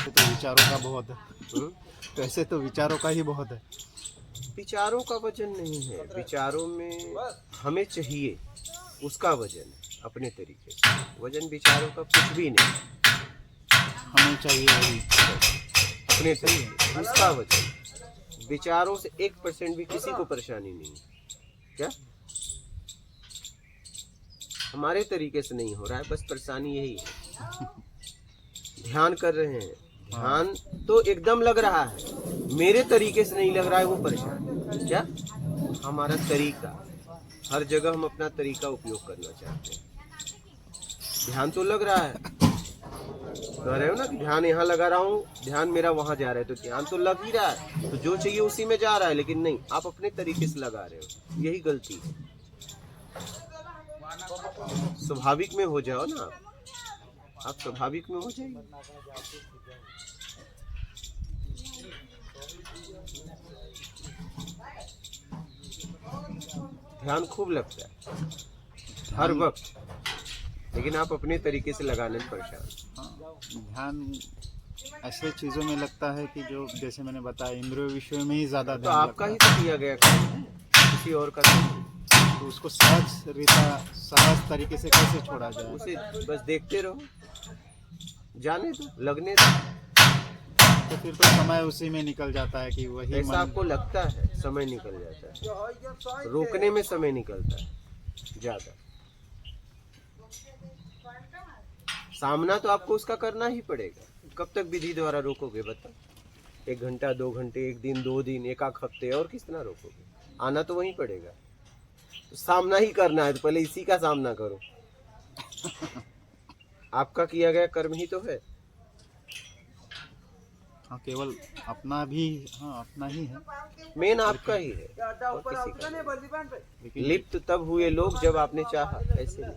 तो विचारों का बहुत है। हम्म? वैसे तो विचारों का ही बहुत है। विचारों का वजन नहीं है, विचारों में हमें चाहिए उसका वजन है अपने तरीके से। वजन विचारों का कुछ भी नहीं, हमें चाहिए वही। अपने तरीके उसका वजन। विचारों से 1% भी किसी को परेशानी नहीं है। क्या हमारे तरीके से नहीं हो रहा है, बस परेशानी यही है। ध्यान कर रहे हैं, ध्यान तो एकदम लग रहा है, मेरे तरीके से नहीं लग रहा है, वो परेशान है। क्या हमारा तरीका, हर जगह हम अपना तरीका उपयोग करना चाहते हैं। ध्यान तो लग रहा है, कह रहे हो ना कि ध्यान यहाँ लगा रहा हूँ, ध्यान मेरा वहां जा रहा है, तो ध्यान तो लग ही रहा है, तो जो चाहिए उसी में जा रहा है। लेकिन नहीं, आप अपने तरीके से लगा रहे हो, यही गलती है। स्वाभाविक में हो जाओ ना, आप स्वाभाविक में हो जाइए। ध्यान खूब लगता है हर वक्त, लेकिन आप अपने तरीके से लगाने में परेशान। हाँ, ध्यान ऐसे चीज़ों में लगता है कि जो जैसे मैंने बताया इंद्रिय विषयों में ही ज़्यादा तो ध्यान आपका ही लगता तो किया गया काम है, किसी और का नहीं। है। तो उसको सहज तरीके से कैसे छोड़ा जाए? उसे बस देखते रहो, जाने दो, लगने दो। तो फिर तो समय उसी में निकल जाता है कि वही ऐसा आपको लगता है समय निकल जाता है, रोकने में समय निकलता है ज्यादा। सामना तो आपको उसका करना ही पड़ेगा। कब तक विधि द्वारा रोकोगे बता? 1 घंटा, 2 घंटे, 1 दिन, 2 दिन, 1 आध हफ्ते, और किस तरह रोकोगे? आना तो वहीं पड़ेगा। तो सामना ही करना है तो पहले इसी का सामना करो। आपका किया गया कर्म ही तो है। हाँ, केवल अपना भी, हाँ अपना ही है। मेन आपका ही है, और किसी का नहीं। लेकिन लिप्त तब हुए लोग जब आपने चाहा, ऐसे नहीं।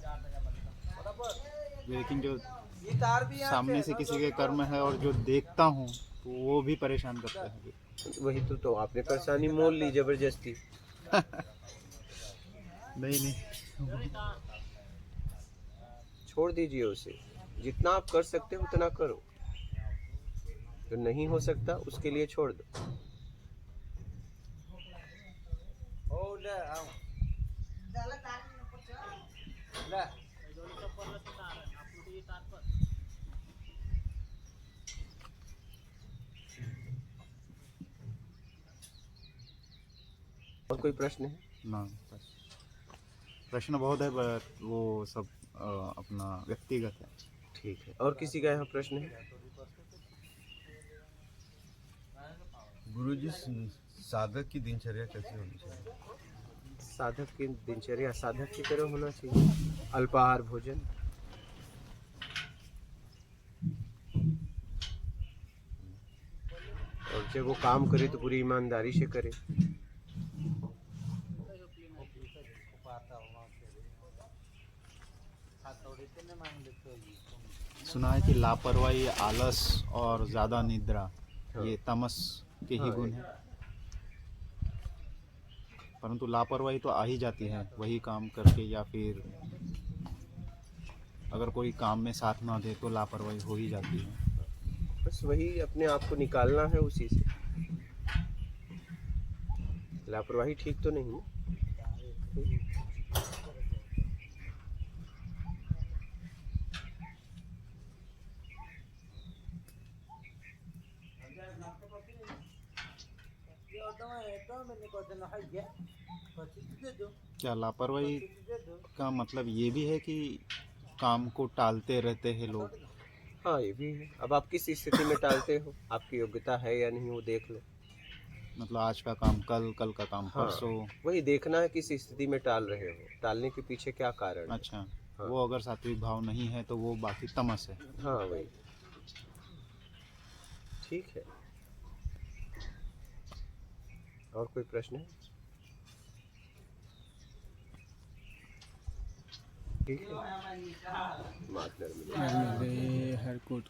लेकिन जो सामने से किसी के कर्म है और जो देखता हूँ तो वो भी परेशान करता है। वही तो आपने परेशानी मोल ली जबरदस्ती। नहीं छोड़ दीजिए उसे, जितना आप कर सकते हो उतना करो, जो नहीं हो सकता उसके लिए छोड़ दो। और कोई प्रश्न है? ना बस प्रश्न बहुत है पर वो सब अपना व्यक्तिगत है। ठीक है, और किसी का यहाँ प्रश्न है? गुरुजी, साधक की दिनचर्या कैसे होनी चाहिए? साधक की दिनचर्या साधक की तरह होना चाहिए। अल्पाहार भोजन, और जब वो काम करे तो पूरी ईमानदारी से करे। सुना है कि लापरवाही, आलस और ज़्यादा निद्रा हाँ। ये तमस के ही हाँ, गुण हैं। परंतु लापरवाही तो आ ही जाती है वही काम करके, या फिर अगर कोई काम में साथ ना दे तो लापरवाही हो ही जाती है। बस वही अपने आप को निकालना है उसी से। लापरवाही ठीक तो नहीं ना? क्या लापरवाही का मतलब ये भी है कि काम को टालते रहते हैं लोग? हाँ, ये भी है। अब आप किस स्थिति में टालते हो, आपकी योग्यता है या नहीं वो देख लो। मतलब आज का काम कल, कल का काम हाँ, परसों। वही देखना है किस स्थिति में टाल रहे हो, टालने के पीछे क्या कारण है। अच्छा, हाँ। वो अगर सात्विक भाव नहीं है तो वो बाकी तमस है। हाँ वही, ठीक है। और कोई प्रश्न है? ठीक है, मार्क नर्मदा। नर्मदे हर कोट